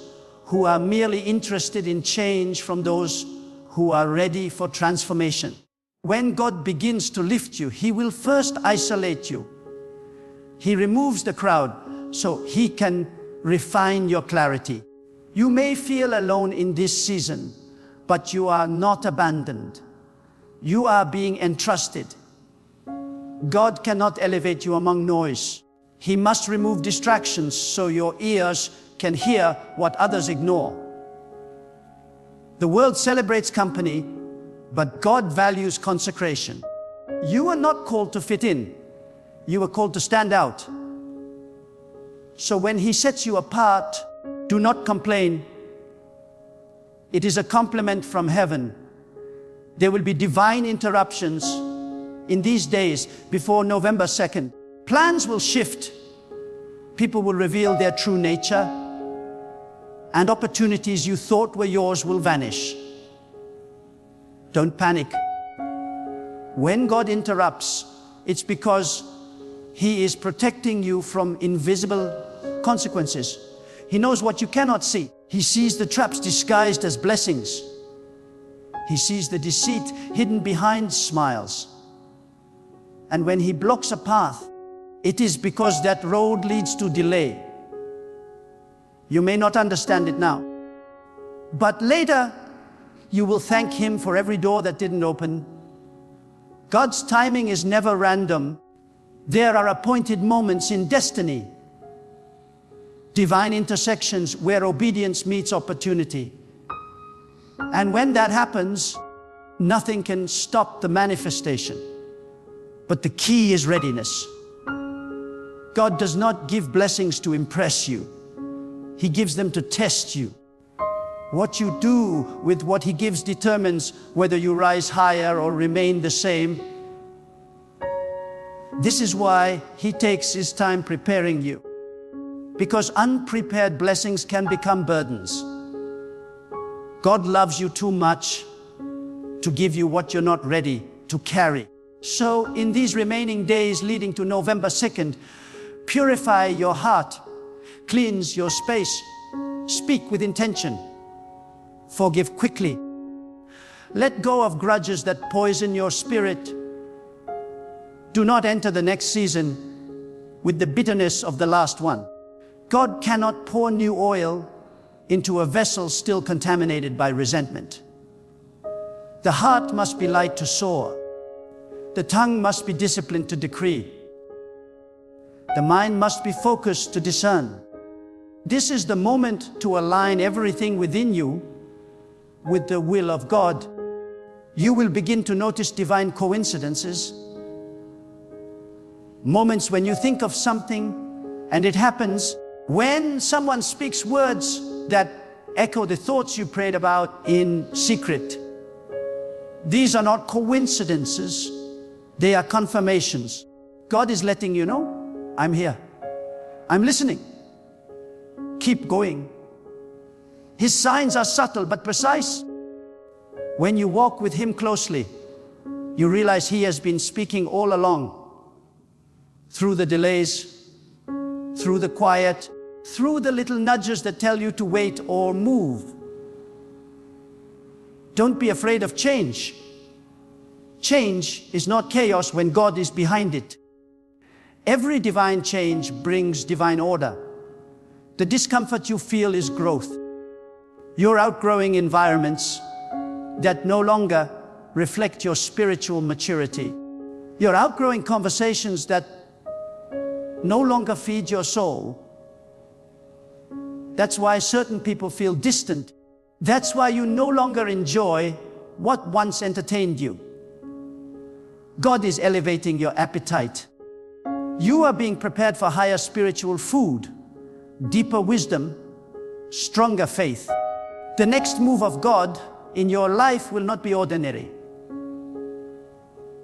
who are merely interested in change from those who are ready for transformation. When God begins to lift you, He will first isolate you. He removes the crowd so He can refine your clarity. You may feel alone in this season, but you are not abandoned. You are being entrusted. God cannot elevate you among noise. He must remove distractions so your ears can hear what others ignore. The world celebrates company, but God values consecration. You are not called to fit in. You are called to stand out. So when He sets you apart, do not complain. It is a compliment from heaven. There will be divine interruptions in these days before November 2nd. Plans will shift. People will reveal their true nature, and opportunities you thought were yours will vanish. Don't panic. When God interrupts, it's because He is protecting you from invisible consequences. He knows what you cannot see. He sees the traps disguised as blessings. He sees the deceit hidden behind smiles. And when He blocks a path, it is because that road leads to delay. You may not understand it now, but later you will thank Him for every door that didn't open. God's timing is never random. There are appointed moments in destiny, divine intersections where obedience meets opportunity. And when that happens, nothing can stop the manifestation. But the key is readiness. God does not give blessings to impress you. He gives them to test you. What you do with what He gives determines whether you rise higher or remain the same. This is why He takes His time preparing you, because unprepared blessings can become burdens. God loves you too much to give you what you're not ready to carry. So in these remaining days leading to November 2nd, purify your heart, cleanse your space, speak with intention, forgive quickly. Let go of grudges that poison your spirit. Do not enter the next season with the bitterness of the last one. God cannot pour new oil into a vessel still contaminated by resentment. The heart must be light to soar. The tongue must be disciplined to decree. The mind must be focused to discern. This is the moment to align everything within you with the will of God. You will begin to notice divine coincidences. Moments when you think of something and it happens. When someone speaks words that echo the thoughts you prayed about in secret. These are not coincidences. They are confirmations. God is letting you know, I'm here. I'm listening. Keep going. His signs are subtle but precise. When you walk with Him closely, you realize He has been speaking all along. Through the delays, through the quiet, through the little nudges that tell you to wait or move. Don't be afraid of change. Change is not chaos when God is behind it. Every divine change brings divine order. The discomfort you feel is growth. You're outgrowing environments that no longer reflect your spiritual maturity. You're outgrowing conversations that no longer feed your soul. That's why certain people feel distant. That's why you no longer enjoy what once entertained you. God is elevating your appetite. You are being prepared for higher spiritual food, deeper wisdom, stronger faith. The next move of God in your life will not be ordinary.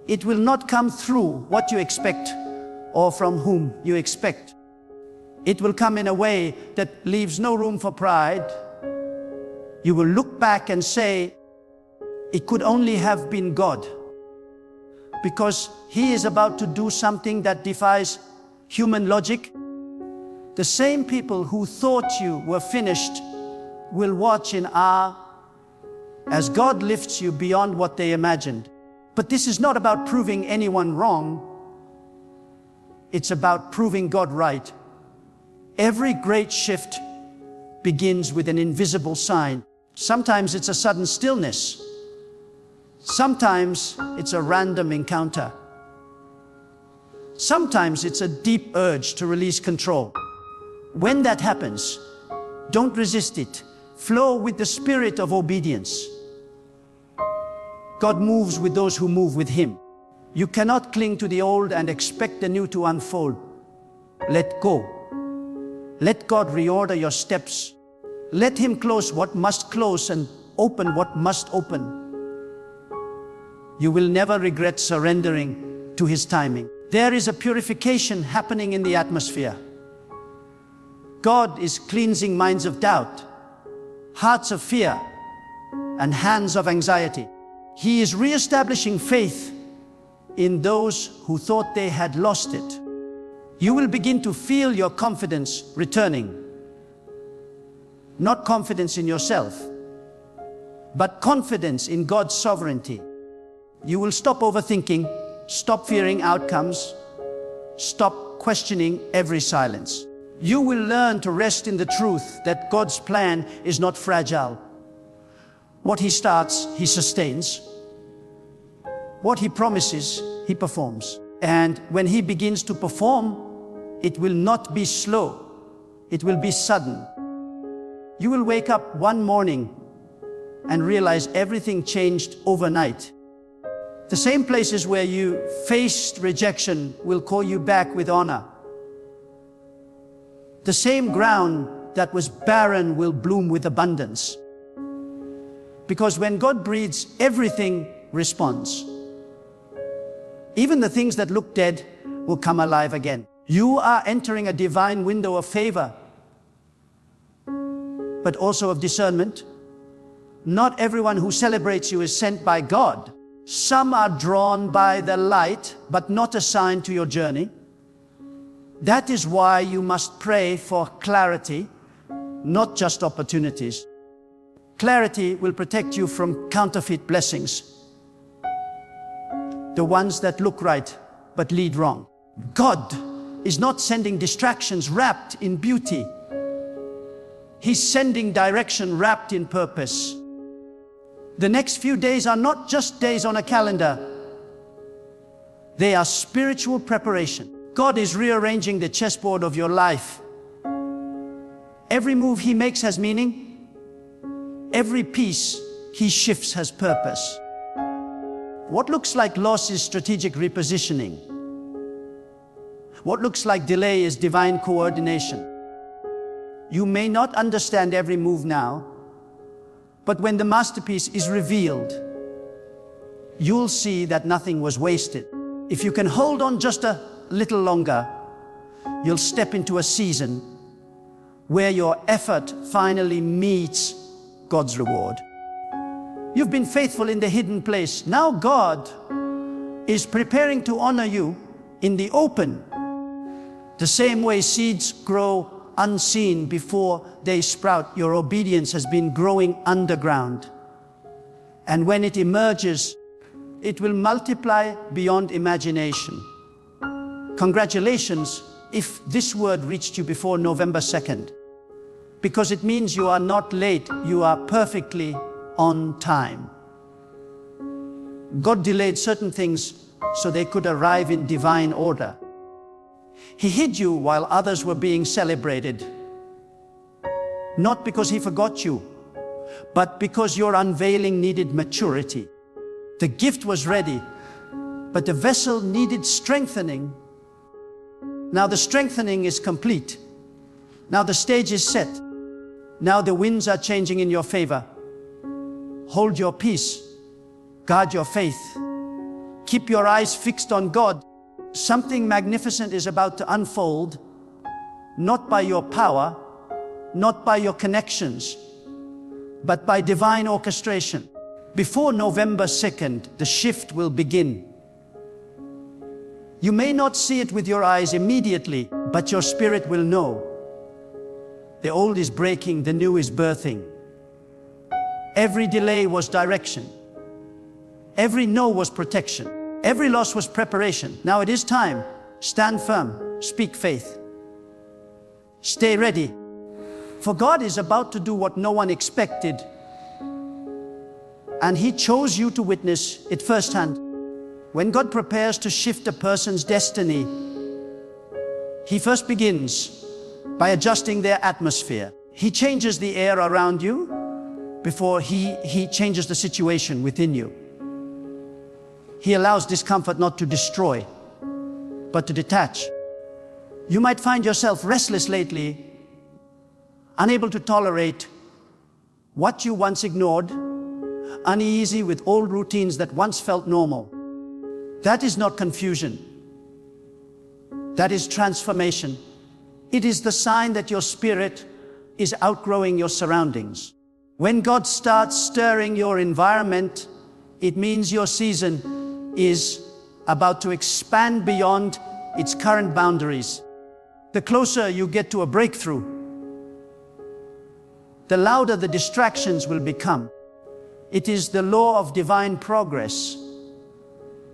It will not come through what you expect or from whom you expect. It will come in a way that leaves no room for pride. You will look back and say, it could only have been God. Because He is about to do something that defies human logic. The same people who thought you were finished will watch in awe as God lifts you beyond what they imagined. But this is not about proving anyone wrong. It's about proving God right. Every great shift begins with an invisible sign. Sometimes it's a sudden stillness. Sometimes it's a random encounter. Sometimes it's a deep urge to release control. When that happens, don't resist it. Flow with the spirit of obedience. God moves with those who move with Him. You cannot cling to the old and expect the new to unfold. Let go. Let God reorder your steps. Let Him close what must close and open what must open. You will never regret surrendering to His timing. There is a purification happening in the atmosphere. God is cleansing minds of doubt, hearts of fear, and hands of anxiety. He is reestablishing faith in those who thought they had lost it. You will begin to feel your confidence returning. Not confidence in yourself, but confidence in God's sovereignty. You will stop overthinking, stop fearing outcomes, stop questioning every silence. You will learn to rest in the truth that God's plan is not fragile. What He starts, He sustains. What He promises, He performs. And when He begins to perform, it will not be slow. It will be sudden. You will wake up one morning and realize everything changed overnight. The same places where you faced rejection will call you back with honor. The same ground that was barren will bloom with abundance. Because when God breathes, everything responds. Even the things that look dead will come alive again. You are entering a divine window of favor, but also of discernment. Not everyone who celebrates you is sent by God. Some are drawn by the light, but not assigned to your journey. That is why you must pray for clarity, not just opportunities. Clarity will protect you from counterfeit blessings, the ones that look right but lead wrong. God is not sending distractions wrapped in beauty. He's sending direction wrapped in purpose. The next few days are not just days on a calendar. They are spiritual preparation. God is rearranging the chessboard of your life. Every move He makes has meaning. Every piece He shifts has purpose. What looks like loss is strategic repositioning. What looks like delay is divine coordination. You may not understand every move now, but when the masterpiece is revealed, you'll see that nothing was wasted. If you can hold on just a little longer, you'll step into a season where your effort finally meets God's reward. You've been faithful in the hidden place. Now God is preparing to honor you in the open. The same way seeds grow unseen before they sprout, your obedience has been growing underground. And when it emerges, it will multiply beyond imagination. Congratulations if this word reached you before November 2nd, because it means you are not late, you are perfectly on time. God delayed certain things so they could arrive in divine order. He hid you while others were being celebrated. Not because He forgot you, but because your unveiling needed maturity. The gift was ready, but the vessel needed strengthening. Now the strengthening is complete. Now the stage is set. Now the winds are changing in your favor. Hold your peace. Guard your faith. Keep your eyes fixed on God. Something magnificent is about to unfold, not by your power, not by your connections, but by divine orchestration. Before November 2nd, the shift will begin. You may not see it with your eyes immediately, but your spirit will know. The old is breaking, the new is birthing. Every delay was direction. Every no was protection. Every loss was preparation. Now it is time. Stand firm. Speak faith. Stay ready. For God is about to do what no one expected. And He chose you to witness it firsthand. When God prepares to shift a person's destiny, He first begins by adjusting their atmosphere. He changes the air around you before He changes the situation within you. He allows discomfort not to destroy, but to detach. You might find yourself restless lately, unable to tolerate what you once ignored, uneasy with old routines that once felt normal. That is not confusion. That is transformation. It is the sign that your spirit is outgrowing your surroundings. When God starts stirring your environment, it means your season is about to expand beyond its current boundaries. The closer you get to a breakthrough, the louder the distractions will become. It is the law of divine progress.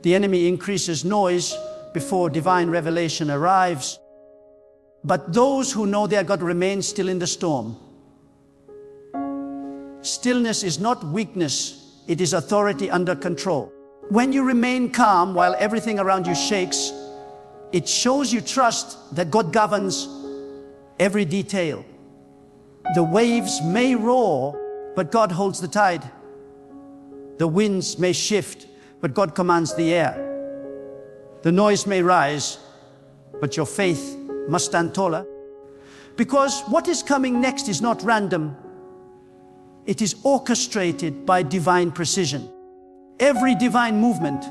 The enemy increases noise before divine revelation arrives. But those who know their God remain still in the storm. Stillness is not weakness, it is authority under control. When you remain calm while everything around you shakes, it shows you trust that God governs every detail. The waves may roar, but God holds the tide. The winds may shift, but God commands the air. The noise may rise, but your faith must stand taller. Because what is coming next is not random. It is orchestrated by divine precision. Every divine movement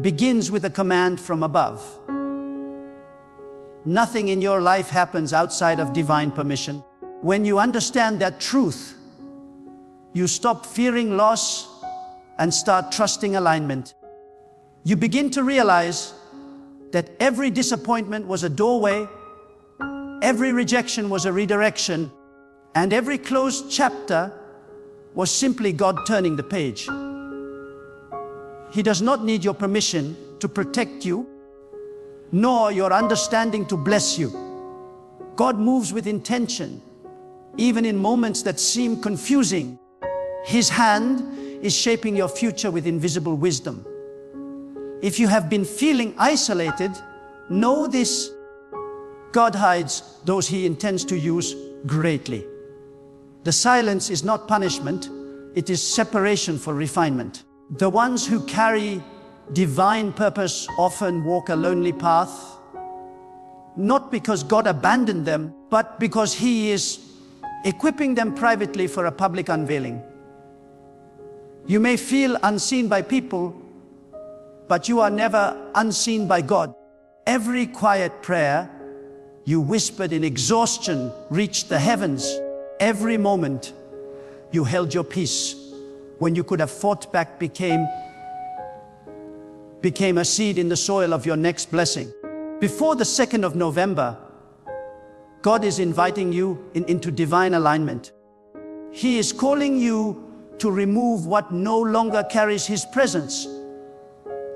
begins with a command from above. Nothing in your life happens outside of divine permission. When you understand that truth, you stop fearing loss and start trusting alignment. You begin to realize that every disappointment was a doorway, every rejection was a redirection, and every closed chapter was simply God turning the page. He does not need your permission to protect you, nor your understanding to bless you. God moves with intention, even in moments that seem confusing. His hand is shaping your future with invisible wisdom. If you have been feeling isolated, know this: God hides those He intends to use greatly. The silence is not punishment, it is separation for refinement. The ones who carry divine purpose often walk a lonely path, not because God abandoned them, but because He is equipping them privately for a public unveiling. You may feel unseen by people, but you are never unseen by God. Every quiet prayer you whispered in exhaustion reached the heavens. Every moment you held your peace when you could have fought back became a seed in the soil of your next blessing. Before the 2nd of November, God is inviting you into divine alignment. He is calling you to remove what no longer carries His presence.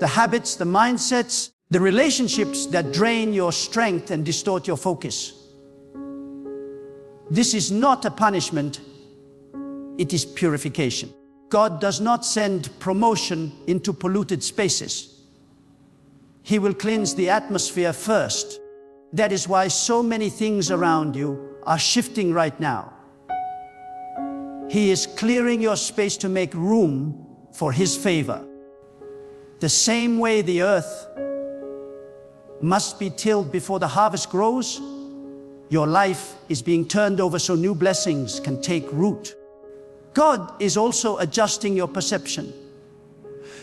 The habits, the mindsets, the relationships that drain your strength and distort your focus. This is not a punishment, it is purification. God does not send promotion into polluted spaces. He will cleanse the atmosphere first. That is why so many things around you are shifting right now. He is clearing your space to make room for His favor. The same way the earth must be tilled before the harvest grows, your life is being turned over so new blessings can take root. God is also adjusting your perception.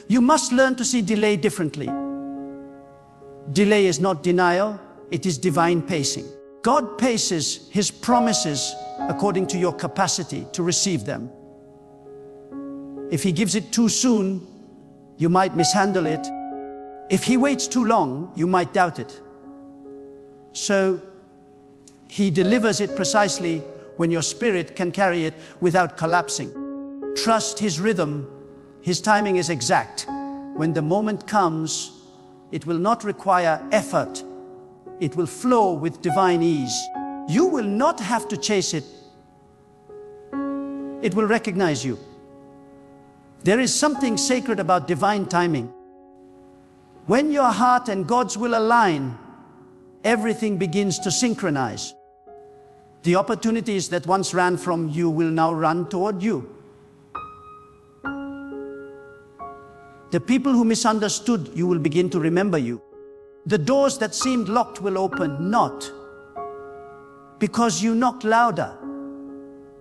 You must learn to see delay differently. Delay is not denial, it is divine pacing. God paces His promises according to your capacity to receive them. If He gives it too soon, you might mishandle it. If He waits too long, you might doubt it. So He delivers it precisely when your spirit can carry it without collapsing. Trust His rhythm. His timing is exact. When the moment comes, it will not require effort. It will flow with divine ease. You will not have to chase it. It will recognize you. There is something sacred about divine timing. When your heart and God's will align, everything begins to synchronize. The opportunities that once ran from you will now run toward you. The people who misunderstood you will begin to remember you. The doors that seemed locked will open, not because you knocked louder,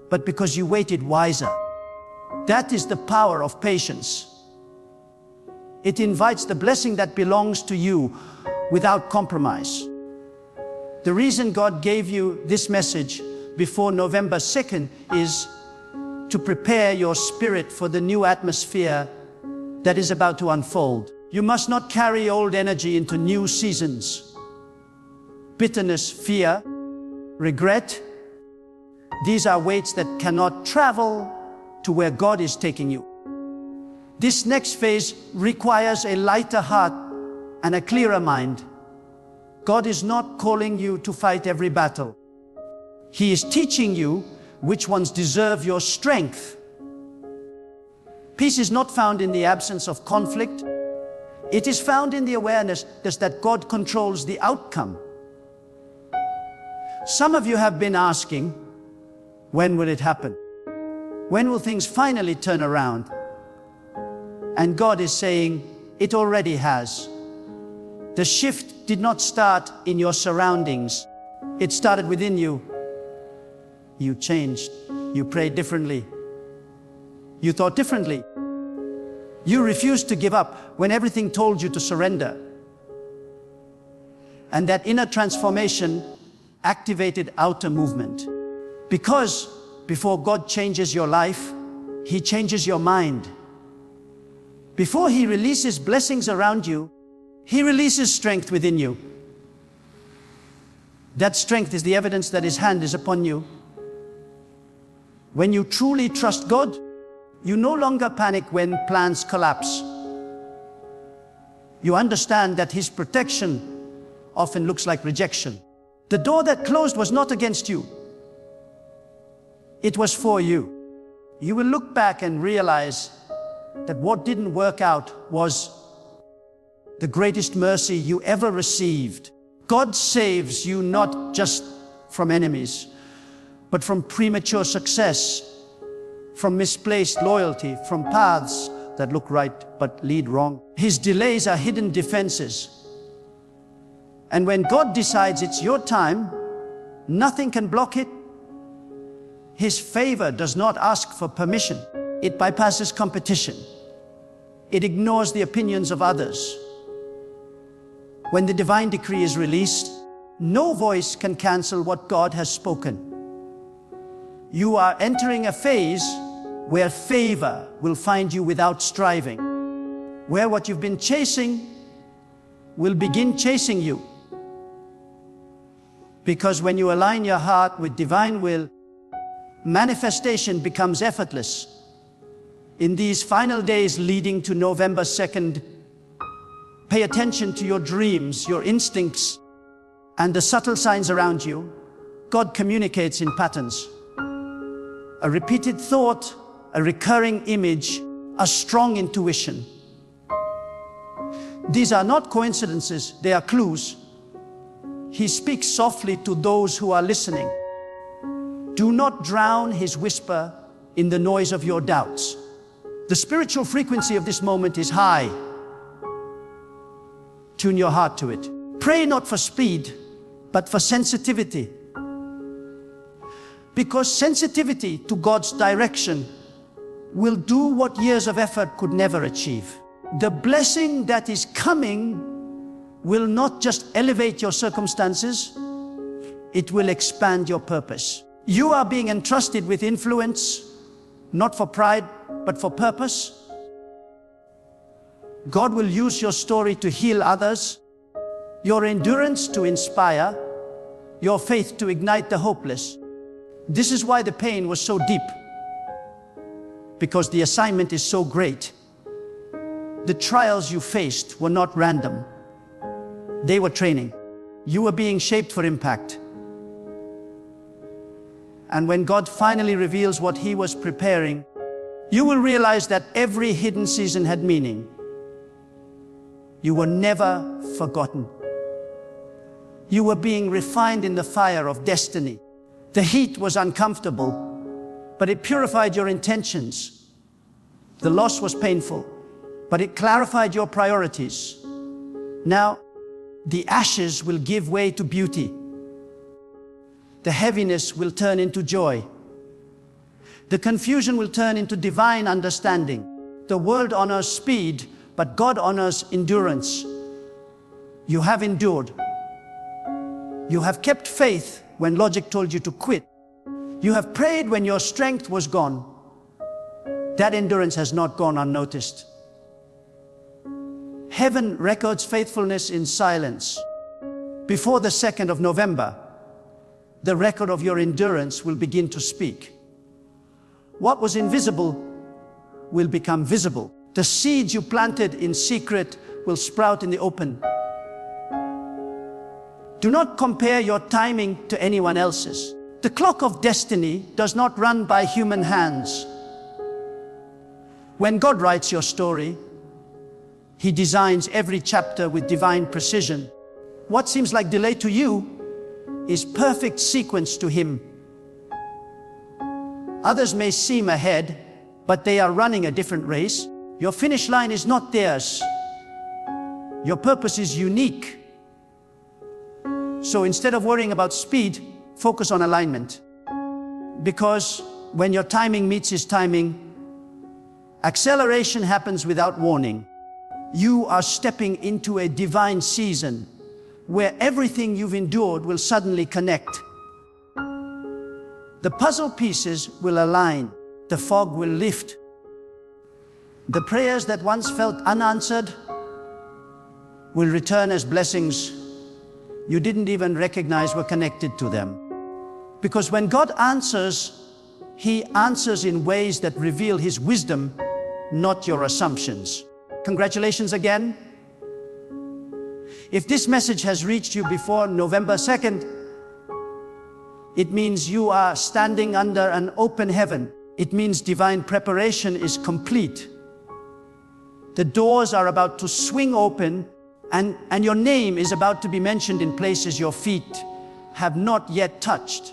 but because you waited wiser. That is the power of patience. It invites the blessing that belongs to you without compromise. The reason God gave you this message before November 2nd is to prepare your spirit for the new atmosphere that is about to unfold. You must not carry old energy into new seasons. Bitterness, fear, regret, these are weights that cannot travel to where God is taking you. This next phase requires a lighter heart and a clearer mind. God is not calling you to fight every battle. He is teaching you which ones deserve your strength. Peace is not found in the absence of conflict. It is found in the awareness that God controls the outcome. Some of you have been asking, when will it happen? When will things finally turn around? And God is saying, it already has. The shift did not start in your surroundings. It started within you. You changed. You prayed differently. You thought differently. You refused to give up when everything told you to surrender. And that inner transformation activated outer movement. Because before God changes your life, He changes your mind. Before He releases blessings around you, He releases strength within you. That strength is the evidence that His hand is upon you. When you truly trust God, you no longer panic when plans collapse. You understand that His protection often looks like rejection. The door that closed was not against you. It was for you. You will look back and realize that what didn't work out was the greatest mercy you ever received. God saves you not just from enemies, but from premature success, from misplaced loyalty, from paths that look right but lead wrong. His delays are hidden defenses. And when God decides it's your time, nothing can block it. His favor does not ask for permission. It bypasses competition. It ignores the opinions of others. When the divine decree is released, no voice can cancel what God has spoken. You are entering a phase where favor will find you without striving, where what you've been chasing will begin chasing you. Because when you align your heart with divine will, manifestation becomes effortless. In these final days leading to November 2nd, pay attention to your dreams, your instincts, and the subtle signs around you. God communicates in patterns. A repeated thought, a recurring image, a strong intuition. These are not coincidences, they are clues. He speaks softly to those who are listening. Do not drown His whisper in the noise of your doubts. The spiritual frequency of this moment is high. Tune your heart to it. Pray not for speed, but for sensitivity. Because sensitivity to God's direction will do what years of effort could never achieve. The blessing that is coming will not just elevate your circumstances, it will expand your purpose. You are being entrusted with influence, not for pride, but for purpose. God will use your story to heal others, your endurance to inspire, your faith to ignite the hopeless. This is why the pain was so deep, because the assignment is so great. The trials you faced were not random. They were training. You were being shaped for impact. And when God finally reveals what He was preparing, you will realize that every hidden season had meaning. You were never forgotten. You were being refined in the fire of destiny. The heat was uncomfortable, but it purified your intentions. The loss was painful, but it clarified your priorities. Now, the ashes will give way to beauty. The heaviness will turn into joy. The confusion will turn into divine understanding. The world honors speed, but God honors endurance. You have endured. You have kept faith when logic told you to quit. You have prayed when your strength was gone. That endurance has not gone unnoticed. Heaven records faithfulness in silence. Before the 2nd of November, the record of your endurance will begin to speak. What was invisible will become visible. The seeds you planted in secret will sprout in the open. Do not compare your timing to anyone else's. The clock of destiny does not run by human hands. When God writes your story, He designs every chapter with divine precision. What seems like delay to you is perfect sequence to Him. Others may seem ahead, but they are running a different race. Your finish line is not theirs. Your purpose is unique. So instead of worrying about speed, focus on alignment. Because when your timing meets His timing, acceleration happens without warning. You are stepping into a divine season where everything you've endured will suddenly connect. The puzzle pieces will align. The fog will lift. The prayers that once felt unanswered will return as blessings you didn't even recognize were connected to them. Because when God answers, He answers in ways that reveal His wisdom, not your assumptions. Congratulations again. If this message has reached you before November 2nd, it means you are standing under an open heaven. It means divine preparation is complete. The doors are about to swing open, and your name is about to be mentioned in places your feet have not yet touched.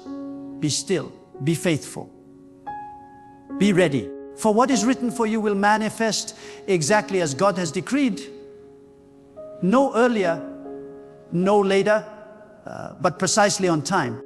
Be still, be faithful, be ready. For what is written for you will manifest exactly as God has decreed. No earlier, no later, but precisely on time.